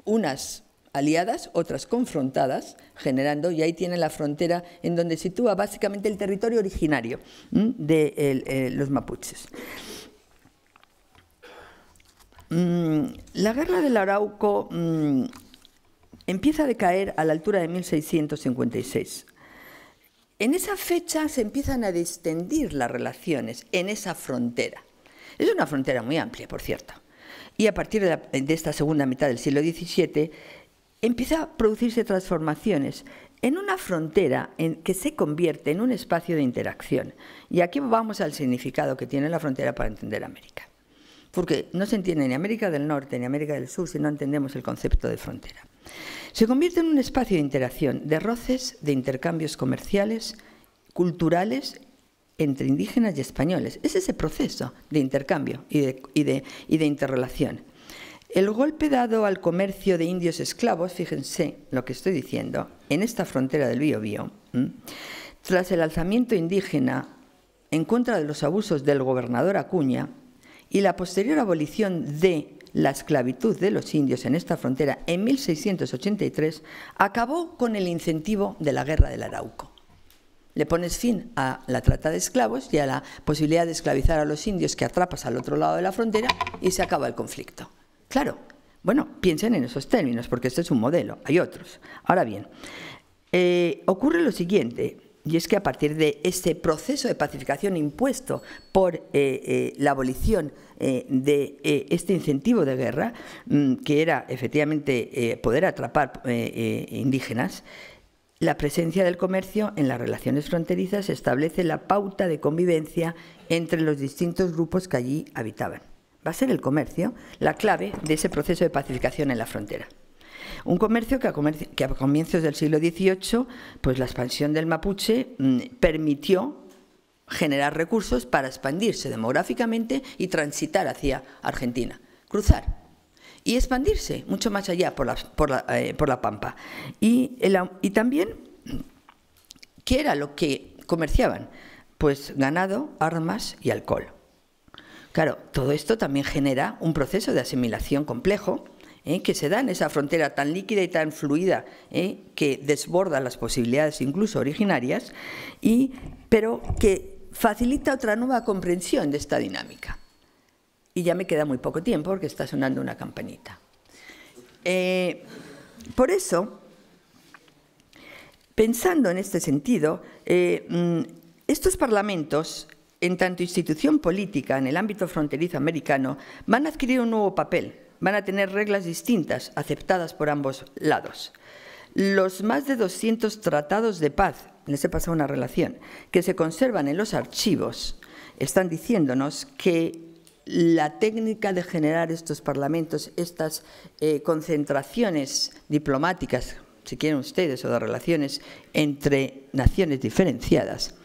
unas aliadas, otras confrontadas, generando, y ahí tiene la frontera en donde sitúa básicamente el territorio originario de los mapuches. La guerra del Arauco empieza a decaer a la altura de 1656. En esa fecha se empiezan a distendir las relaciones en esa frontera. Es una frontera muy amplia, por cierto. Y a partir de esta segunda mitad del siglo XVII empieza a producirse transformaciones en una frontera que se convierte en un espacio de interacción. Y aquí vamos al significado que tiene la frontera para entender América. Porque no se entiende ni América del Norte ni América del Sur si no entendemos el concepto de frontera. Se convierte en un espacio de interacción, de roces, de intercambios comerciales, culturales, entre indígenas y españoles. Es ese proceso de intercambio y de interrelación. El golpe dado al comercio de indios esclavos, fíjense lo que estoy diciendo, en esta frontera del Biobío, tras el alzamiento indígena en contra de los abusos del gobernador Acuña y la posterior abolición de la esclavitud de los indios en esta frontera en 1683, acabó con el incentivo de la guerra del Arauco. Le pones fin a la trata de esclavos y a la posibilidad de esclavizar a los indios que atrapas al otro lado de la frontera y se acaba el conflicto. Claro, bueno, piensen en esos términos, porque este es un modelo, hay otros. Ahora bien, ocurre lo siguiente, y es que a partir de este proceso de pacificación impuesto por la abolición de este incentivo de guerra, que era efectivamente poder atrapar indígenas, la presencia del comercio en las relaciones fronterizas establece la pauta de convivencia entre los distintos grupos que allí habitaban. Va a ser el comercio la clave de ese proceso de pacificación en la frontera. Un comercio que a comienzos del siglo XVIII, pues la expansión del mapuche permitió generar recursos para expandirse demográficamente y transitar hacia Argentina, cruzar y expandirse mucho más allá por la Pampa. Y también, ¿qué era lo que comerciaban? Pues ganado, armas y alcohol. Claro, todo esto también genera un proceso de asimilación complejo, que se da en esa frontera tan líquida y tan fluida, que desborda las posibilidades incluso originarias, pero que facilita otra nueva comprensión de esta dinámica. Y ya me queda muy poco tiempo porque está sonando una campanita. Por eso, pensando en este sentido, estos parlamentos, en tanto institución política en el ámbito fronterizo americano, van a adquirir un nuevo papel. Van a tener reglas distintas, aceptadas por ambos lados. Los más de 200 tratados de paz, les he pasado una relación, que se conservan en los archivos, están diciéndonos que la técnica de generar estos parlamentos, estas concentraciones diplomáticas, si quieren ustedes, o de relaciones entre naciones diferenciadas,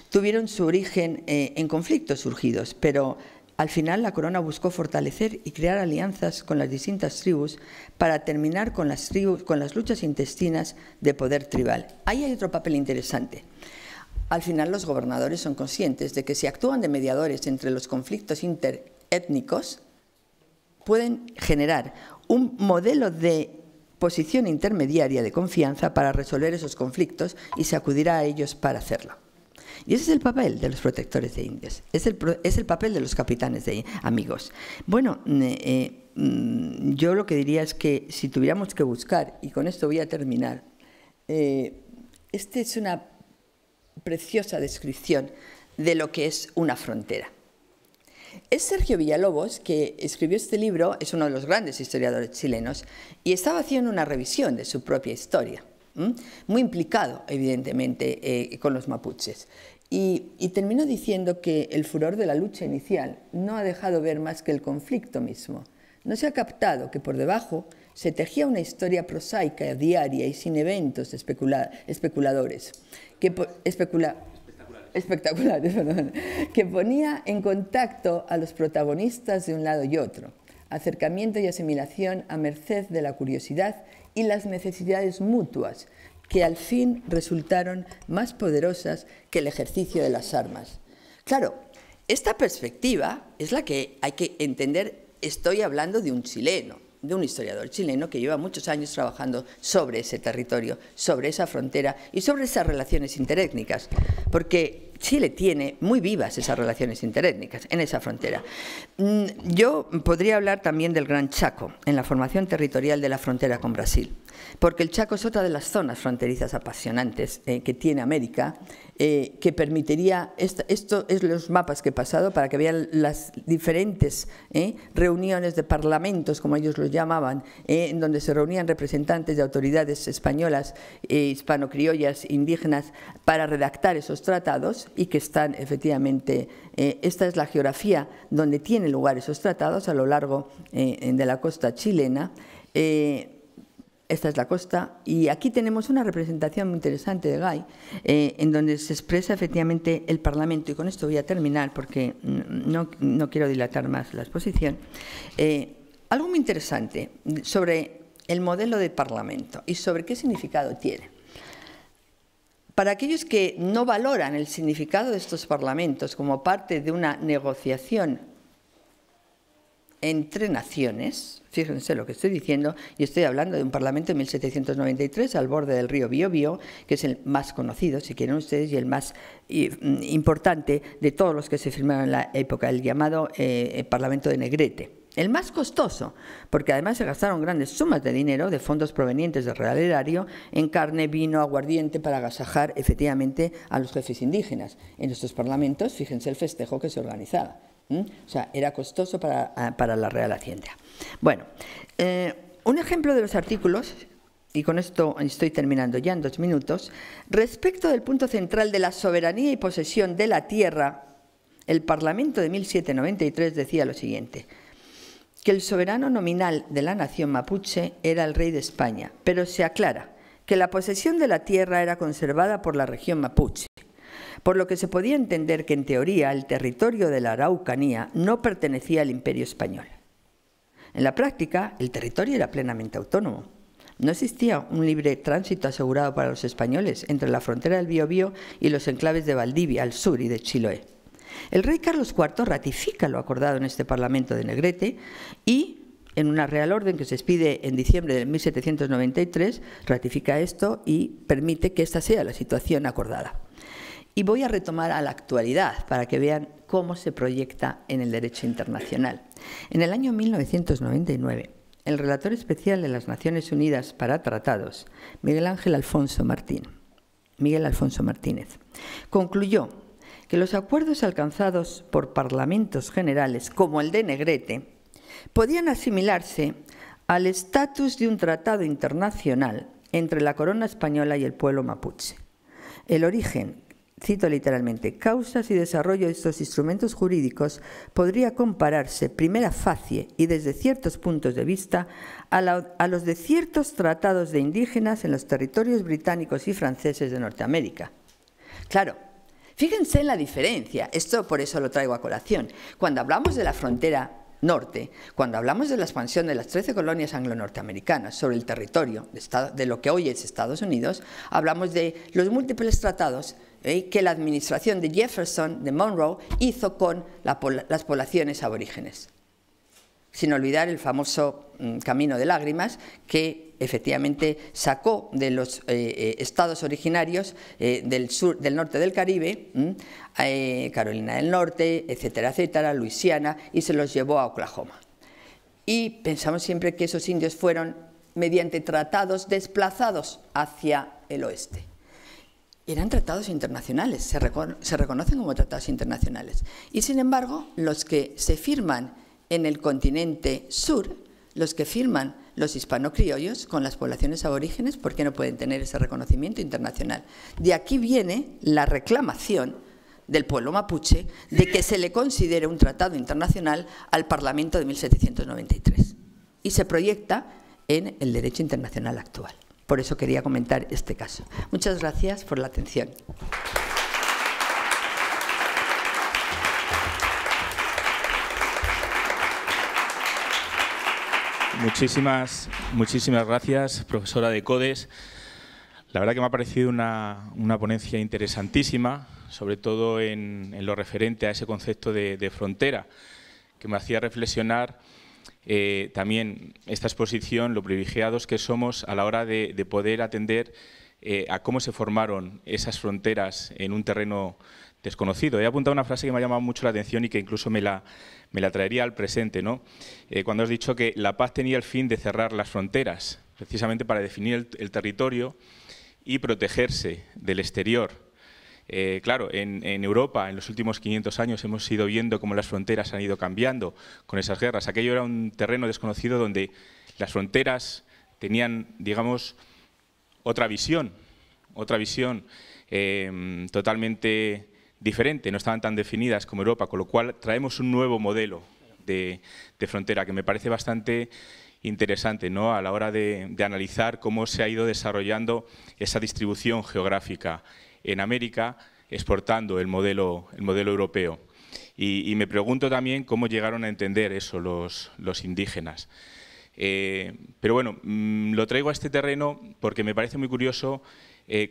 tuvieron su origen en conflictos surgidos, pero al final la corona buscó fortalecer y crear alianzas con las distintas tribus para terminar con las luchas intestinas de poder tribal. Ahí hay otro papel interesante. Al final los gobernadores son conscientes de que si actúan de mediadores entre los conflictos interétnicos, pueden generar un modelo de posición intermediaria de confianza para resolver esos conflictos y se acudirá a ellos para hacerlo. Y ese es el papel de los protectores de indios, es el papel de los capitanes de amigos. Bueno, yo lo que diría es que si tuviéramos que buscar, y con esto voy a terminar, esta es una preciosa descripción de lo que es una frontera. Es Sergio Villalobos, que escribió este libro, es uno de los grandes historiadores chilenos, y estaba haciendo una revisión de su propia historia, muy implicado, evidentemente, con los mapuches. Y terminó diciendo que el furor de la lucha inicial no ha dejado ver más que el conflicto mismo. No se ha captado que por debajo se tejía una historia prosaica, diaria y sin eventos especulares, que ponía en contacto a los protagonistas de un lado y otro, acercamiento y asimilación a merced de la curiosidad y las necesidades mutuas, que al fin resultaron más poderosas que el ejercicio de las armas. Claro, esta perspectiva es la que hay que entender. Estoy hablando de un chileno, de un historiador chileno que lleva muchos años trabajando sobre ese territorio, sobre esa frontera y sobre esas relaciones interétnicas, porque Chile tiene muy vivas esas relaciones interétnicas en esa frontera. Yo podría hablar también del Gran Chaco, en la formación territorial de la frontera con Brasil, porque el Chaco es otra de las zonas fronterizas apasionantes que tiene América, que permitiría, esto es los mapas que he pasado para que vean las diferentes reuniones de parlamentos, como ellos los llamaban, en donde se reunían representantes de autoridades españolas, hispano-criollas, indígenas, para redactar esos tratados y que están efectivamente, esta es la geografía donde tienen lugar esos tratados a lo largo de la costa chilena. Esta es la costa y aquí tenemos una representación muy interesante de Gay, en donde se expresa efectivamente el Parlamento, y con esto voy a terminar porque no quiero dilatar más la exposición. Algo muy interesante sobre el modelo de Parlamento y sobre qué significado tiene. Para aquellos que no valoran el significado de estos parlamentos como parte de una negociación entre naciones, fíjense lo que estoy diciendo, y estoy hablando de un parlamento de 1793 al borde del río Biobío, que es el más conocido, si quieren ustedes, y el más importante de todos los que se firmaron en la época, el llamado Parlamento de Negrete. El más costoso, porque además se gastaron grandes sumas de dinero de fondos provenientes del Real Erario en carne, vino, aguardiente para agasajar efectivamente a los jefes indígenas. En estos parlamentos, fíjense el festejo que se organizaba. O sea, era costoso para la Real Hacienda. Bueno, un ejemplo de los artículos, y con esto estoy terminando ya en 2 minutos, respecto del punto central de la soberanía y posesión de la tierra, el Parlamento de 1793 decía lo siguiente: que el soberano nominal de la nación mapuche era el rey de España, pero se aclara que la posesión de la tierra era conservada por la región mapuche, por lo que se podía entender que en teoría el territorio de la Araucanía no pertenecía al Imperio Español. En la práctica, el territorio era plenamente autónomo. No existía un libre tránsito asegurado para los españoles entre la frontera del Biobío y los enclaves de Valdivia al sur y de Chiloé. El rey Carlos IV ratifica lo acordado en este Parlamento de Negrete y, en una Real Orden que se expide en diciembre de 1793, ratifica esto y permite que esta sea la situación acordada. Y voy a retomar a la actualidad para que vean cómo se proyecta en el derecho internacional. En el año 1999, el relator especial de las Naciones Unidas para Tratados, Miguel Alfonso Martínez, concluyó que los acuerdos alcanzados por parlamentos generales, como el de Negrete, podían asimilarse al estatus de un tratado internacional entre la corona española y el pueblo mapuche. El origen, cito literalmente, causas y desarrollo de estos instrumentos jurídicos podría compararse primera facie y desde ciertos puntos de vista a los de ciertos tratados de indígenas en los territorios británicos y franceses de Norteamérica. Claro, fíjense en la diferencia, esto por eso lo traigo a colación. Cuando hablamos de la frontera norte, cuando hablamos de la expansión de las 13 colonias anglo-norteamericanas sobre el territorio de lo que hoy es Estados Unidos, hablamos de los múltiples tratados que la administración de Jefferson, de Monroe, hizo con las poblaciones aborígenes. Sin olvidar el famoso Camino de Lágrimas, que efectivamente sacó de los estados originarios del norte del Caribe, Carolina del Norte, etcétera, etcétera, Luisiana, y se los llevó a Oklahoma. Y pensamos siempre que esos indios fueron, mediante tratados, desplazados hacia el oeste. Eran tratados internacionales, se reconocen como tratados internacionales. Y sin embargo, los que se firman en el continente sur, los que firman los hispano-criollos con las poblaciones aborígenes, ¿por qué no pueden tener ese reconocimiento internacional? De aquí viene la reclamación del pueblo mapuche de que se le considere un tratado internacional al Parlamento de 1793 y se proyecta en el derecho internacional actual. Por eso quería comentar este caso. Muchas gracias por la atención. Muchísimas gracias, profesora de Codes. La verdad que me ha parecido una ponencia interesantísima, sobre todo en lo referente a ese concepto de frontera, que me hacía reflexionar también esta exposición, lo privilegiados que somos a la hora de poder atender a cómo se formaron esas fronteras en un terreno desconocido. He apuntado una frase que me ha llamado mucho la atención y que incluso me la traería al presente, ¿no? Cuando has dicho que la paz tenía el fin de cerrar las fronteras, precisamente para definir el territorio y protegerse del exterior. Claro, en Europa en los últimos 500 años hemos ido viendo cómo las fronteras han ido cambiando con esas guerras. Aquello era un terreno desconocido donde las fronteras tenían, digamos, otra visión totalmente diferente, no estaban tan definidas como Europa, con lo cual traemos un nuevo modelo de frontera que me parece bastante interesante, ¿no?, a la hora de analizar cómo se ha ido desarrollando esa distribución geográfica en América, exportando el modelo europeo. Y me pregunto también cómo llegaron a entender eso los indígenas. Pero bueno, lo traigo a este terreno porque me parece muy curioso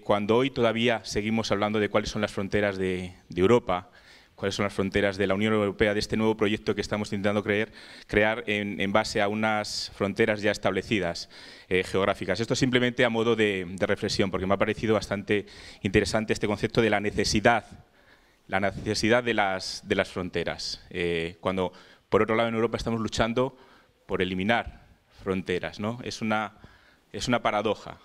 cuando hoy todavía seguimos hablando de cuáles son las fronteras de Europa, cuáles son las fronteras de la Unión Europea, de este nuevo proyecto que estamos intentando crear en base a unas fronteras ya establecidas geográficas. Esto simplemente a modo de reflexión, porque me ha parecido bastante interesante este concepto de la necesidad de las fronteras, cuando por otro lado en Europa estamos luchando por eliminar fronteras, ¿no? Es una paradoja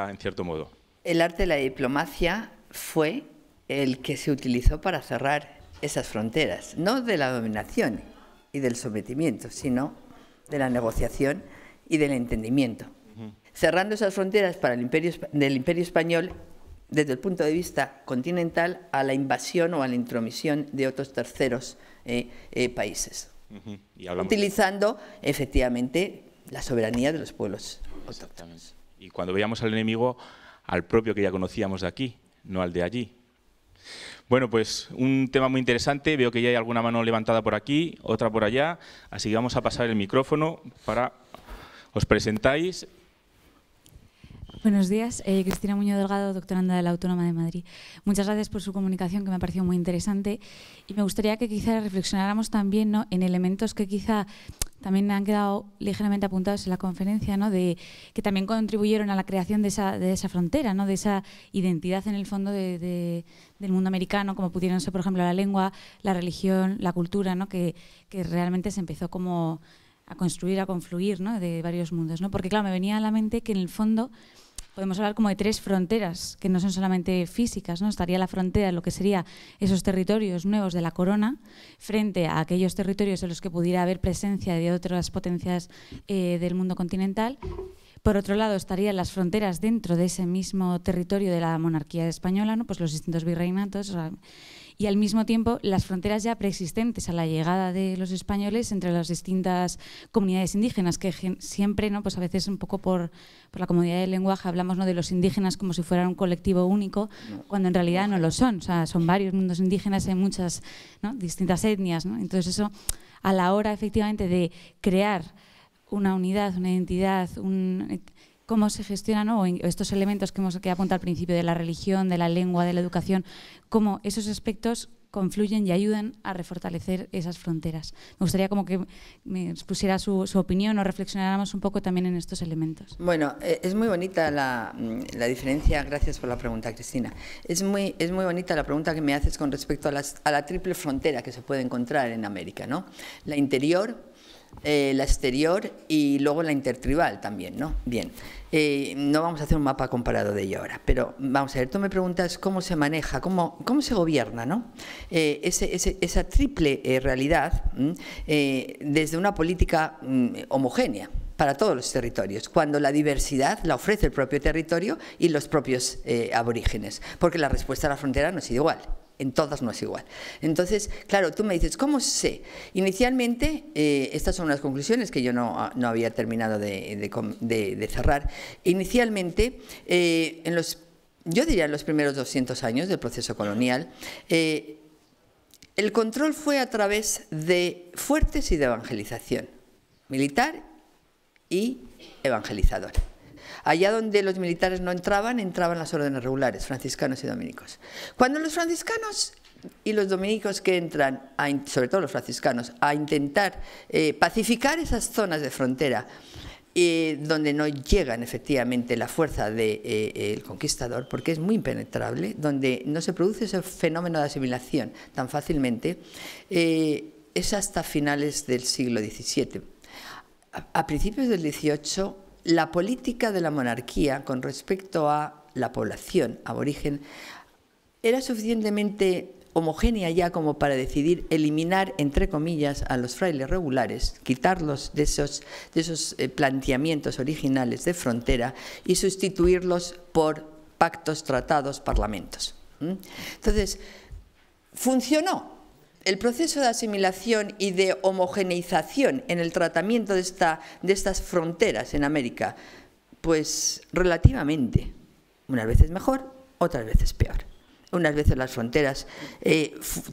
en cierto modo. El arte de la diplomacia fue el que se utilizó para cerrar esas fronteras, no de la dominación y del sometimiento, sino de la negociación y del entendimiento. Cerrando esas fronteras para del Imperio Español desde el punto de vista continental a la invasión o a la intromisión de otros terceros países. Utilizando efectivamente la soberanía de los pueblos autóctonos. Y cuando veíamos al enemigo, al propio que ya conocíamos de aquí, no al de allí. Bueno, pues un tema muy interesante. Veo que ya hay alguna mano levantada por aquí, otra por allá, así que vamos a pasar el micrófono para os presentáis. Buenos días, Cristina Muñoz Delgado, doctoranda de la Autónoma de Madrid. Muchas gracias por su comunicación, que me ha parecido muy interesante, y me gustaría que quizá reflexionáramos también, ¿no?, en elementos que quizá también han quedado ligeramente apuntados en la conferencia, ¿no?, que también contribuyeron a la creación de esa frontera, ¿no?, de esa identidad en el fondo del mundo americano, como pudieron ser, por ejemplo, la lengua, la religión, la cultura, ¿no?, que realmente se empezó como a construir, a confluir, ¿no?, de varios mundos, ¿no? Porque claro, me venía a la mente que en el fondo podemos hablar como de tres fronteras, que no son solamente físicas, ¿no? Estaría la frontera, lo que sería esos territorios nuevos de la corona, frente a aquellos territorios en los que pudiera haber presencia de otras potencias del mundo continental. Por otro lado, estarían las fronteras dentro de ese mismo territorio de la monarquía española, ¿no?, pues los distintos virreinatos, o sea, y al mismo tiempo las fronteras ya preexistentes a la llegada de los españoles entre las distintas comunidades indígenas, que siempre, ¿no?, pues a veces un poco por la comodidad del lenguaje hablamos, ¿no?, de los indígenas como si fueran un colectivo único, cuando en realidad no lo son. O sea, son varios mundos indígenas, hay muchas, ¿no?, distintas etnias, ¿no? Entonces eso, a la hora efectivamente de crear una unidad, una identidad, cómo se gestionan, ¿no?, estos elementos que apunta al principio de la religión, de la lengua, de la educación, cómo esos aspectos confluyen y ayudan a refortalecer esas fronteras. Me gustaría como que me expusiera su opinión o reflexionáramos un poco también en estos elementos. Bueno, es muy bonita la diferencia, gracias por la pregunta, Cristina. Es muy bonita la pregunta que me haces con respecto a la triple frontera que se puede encontrar en América, ¿no? La interior, la exterior y luego la intertribal también, ¿no? Bien, no vamos a hacer un mapa comparado de ello ahora, pero vamos a ver, tú me preguntas cómo se maneja, cómo se gobierna, ¿no?, esa triple realidad desde una política homogénea para todos los territorios, cuando la diversidad la ofrece el propio territorio y los propios aborígenes, porque la respuesta a la frontera no ha sido igual. En todas no es igual. Entonces, claro, tú me dices, ¿cómo sé? Inicialmente, estas son unas conclusiones que yo no había terminado de cerrar. Inicialmente, yo diría en los primeros 200 años del proceso colonial, el control fue a través de fuertes y de evangelización, militar y evangelizador. Allá donde los militares no entraban las órdenes regulares, franciscanos y dominicos. Cuando los franciscanos y los dominicos que entran, sobre todo los franciscanos, a intentar pacificar esas zonas de frontera donde no llegan efectivamente la fuerza del conquistador, porque es muy impenetrable, donde no se produce ese fenómeno de asimilación tan fácilmente, es hasta finales del siglo XVII. A principios del XVIII, la política de la monarquía con respecto a la población aborigen era suficientemente homogénea ya como para decidir eliminar, entre comillas, a los frailes regulares, quitarlos de esos planteamientos originales de frontera y sustituirlos por pactos, tratados, parlamentos. Entonces, funcionó. El proceso de asimilación y de homogeneización en el tratamiento de estas fronteras en América, pues relativamente, unas veces mejor, otras veces peor. Unas veces las fronteras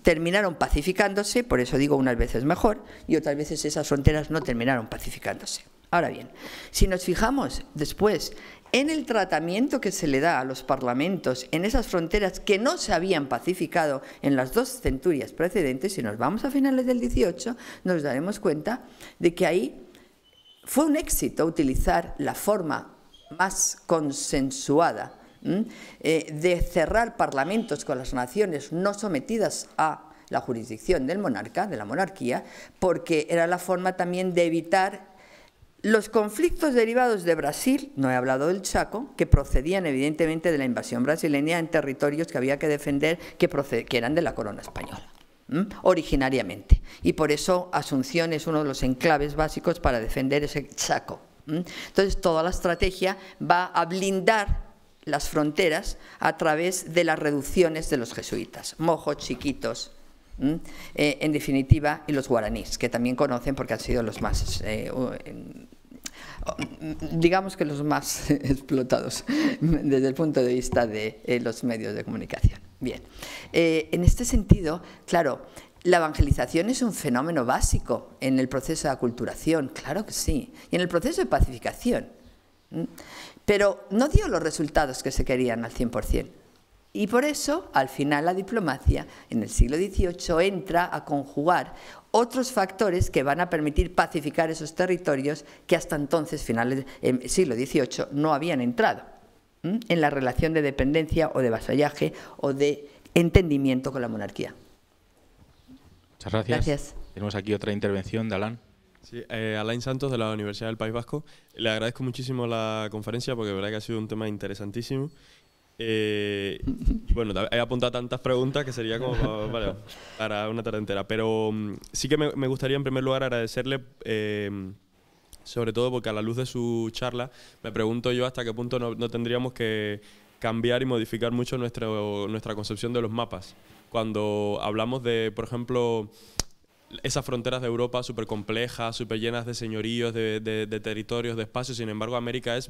terminaron pacificándose, por eso digo unas veces mejor, y otras veces esas fronteras no terminaron pacificándose. Ahora bien, si nos fijamos después en el tratamiento que se le da a los parlamentos en esas fronteras que no se habían pacificado en las 2 centurias precedentes, si nos vamos a finales del XVIII, nos daremos cuenta de que ahí fue un éxito utilizar la forma más consensuada de cerrar parlamentos con las naciones no sometidas a la jurisdicción del monarca, de la monarquía, porque era la forma también de evitar los conflictos derivados de Brasil, no he hablado del Chaco, que procedían evidentemente de la invasión brasileña en territorios que había que defender, que eran de la corona española, originariamente. Y por eso Asunción es uno de los enclaves básicos para defender ese Chaco. Entonces toda la estrategia va a blindar las fronteras a través de las reducciones de los jesuitas, mojos, chiquitos, en definitiva, y los guaraníes, que también conocen porque han sido los más, digamos que los más explotados desde el punto de vista de los medios de comunicación. Bien, en este sentido, claro, la evangelización es un fenómeno básico en el proceso de aculturación, claro que sí, y en el proceso de pacificación, pero no dio los resultados que se querían al 100%. Y por eso, al final, la diplomacia en el siglo XVIII entra a conjugar otros factores que van a permitir pacificar esos territorios que hasta entonces, finales del siglo XVIII, no habían entrado en la relación de dependencia o de vasallaje o de entendimiento con la monarquía. Muchas gracias. Gracias. Tenemos aquí otra intervención de Alain. Sí, Alain Santos, de la Universidad del País Vasco. Le agradezco muchísimo la conferencia porque de verdad que ha sido un tema interesantísimo. Bueno, he apuntado tantas preguntas que sería como para una tarde entera. Pero sí que me gustaría en primer lugar agradecerle, sobre todo porque a la luz de su charla, me pregunto yo hasta qué punto no tendríamos que cambiar y modificar mucho nuestra concepción de los mapas. Cuando hablamos de, por ejemplo, esas fronteras de Europa súper complejas, súper llenas de señoríos, de territorios, de espacios. Sin embargo, América es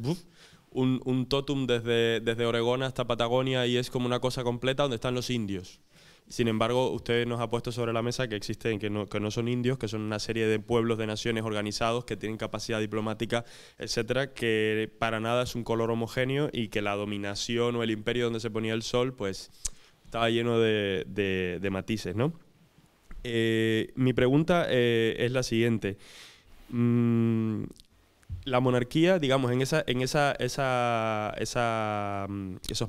un tótum desde Oregón hasta Patagonia y es como una cosa completa donde están los indios. Sin embargo, usted nos ha puesto sobre la mesa que existen, que no son indios, que son una serie de pueblos, de naciones organizados que tienen capacidad diplomática, etcétera, que para nada es un color homogéneo y que la dominación o el imperio donde se ponía el sol pues estaba lleno de matices, ¿no? Mi pregunta es la siguiente. La monarquía, digamos, en esos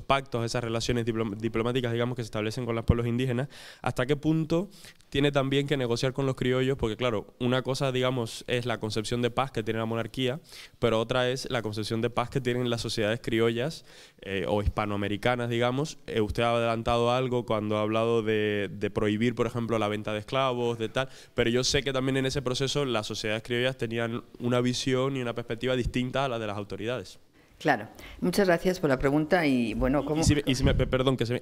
pactos, esas relaciones diplomáticas, digamos, que se establecen con los pueblos indígenas, ¿hasta qué punto tiene también que negociar con los criollos? Porque, claro, una cosa, digamos, es la concepción de paz que tiene la monarquía, pero otra es la concepción de paz que tienen las sociedades criollas o hispanoamericanas, digamos. Usted ha adelantado algo cuando ha hablado de prohibir, por ejemplo, la venta de esclavos, de tal, pero yo sé que también en ese proceso las sociedades criollas tenían una visión y una perspectiva distinta a la de las autoridades. Claro, muchas gracias por la pregunta y bueno, ¿cómo?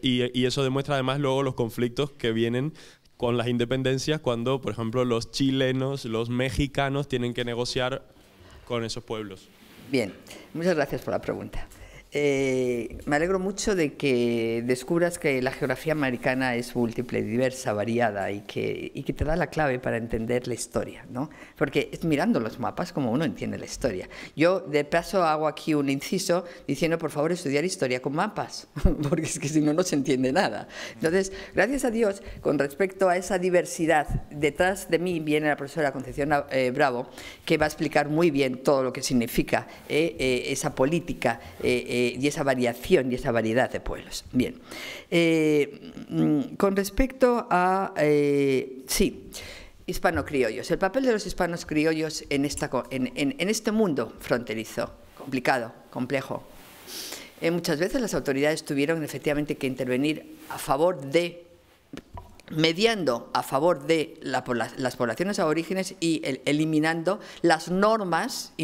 Y eso demuestra además luego los conflictos que vienen con las independencias cuando, por ejemplo, los chilenos, los mexicanos tienen que negociar con esos pueblos. Bien, muchas gracias por la pregunta. Me alegro mucho de que descubras que la geografía americana es múltiple, diversa, variada y que te da la clave para entender la historia, ¿no? Porque es mirando los mapas como uno entiende la historia. Yo, de paso, hago aquí un inciso diciendo, por favor, estudiar historia con mapas, porque es que si no, no se entiende nada. Entonces, gracias a Dios, con respecto a esa diversidad, detrás de mí viene la profesora Concepción Bravo, que va a explicar muy bien todo lo que significa esa política y esa variación y esa variedad de pueblos. Bien, con respecto a, sí, hispano-criollos, el papel de los hispanos criollos en este mundo fronterizo, complicado, complejo. Muchas veces las autoridades tuvieron efectivamente que intervenir a favor de, mediando a favor de las poblaciones aborígenes y eliminando las normas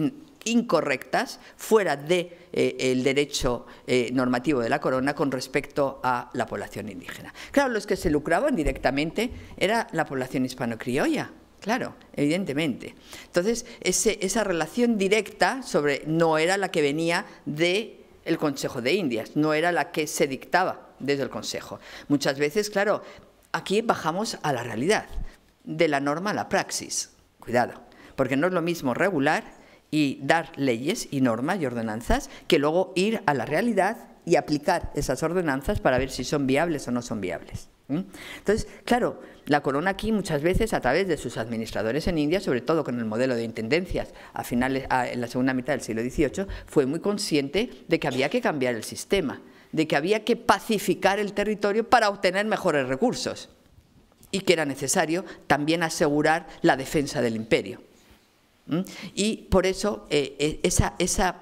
incorrectas fuera del derecho normativo de la corona con respecto a la población indígena. Claro, los que se lucraban directamente era la población hispano-criolla, claro, evidentemente. Entonces, esa relación directa no era la que venía del Consejo de Indias, no era la que se dictaba desde el Consejo. Muchas veces, claro, aquí bajamos a la realidad, de la norma a la praxis. Cuidado, porque no es lo mismo regular y dar leyes y normas y ordenanzas que luego ir a la realidad y aplicar esas ordenanzas para ver si son viables o no son viables. Entonces, claro, la corona aquí muchas veces a través de sus administradores en India, sobre todo con el modelo de intendencias en la segunda mitad del siglo XVIII, fue muy consciente de que había que cambiar el sistema, de que había que pacificar el territorio para obtener mejores recursos y que era necesario también asegurar la defensa del imperio. Y por eso esa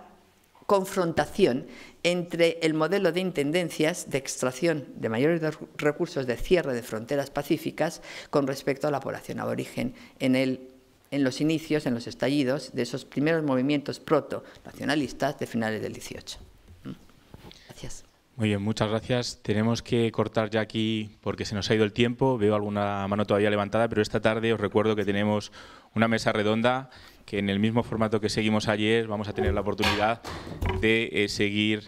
confrontación entre el modelo de intendencias de extracción de mayores recursos de cierre de fronteras pacíficas con respecto a la población aborigen en los inicios, en los estallidos de esos primeros movimientos proto-nacionalistas de finales del XVIII. Gracias. Muy bien, muchas gracias. Tenemos que cortar ya aquí porque se nos ha ido el tiempo. Veo alguna mano todavía levantada, pero esta tarde os recuerdo que tenemos una mesa redonda que en el mismo formato que seguimos ayer vamos a tener la oportunidad de seguir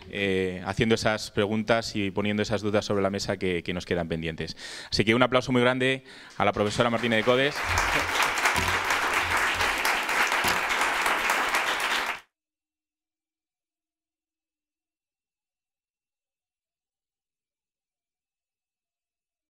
haciendo esas preguntas y poniendo esas dudas sobre la mesa que nos quedan pendientes. Así que un aplauso muy grande a la profesora Martínez de Codes.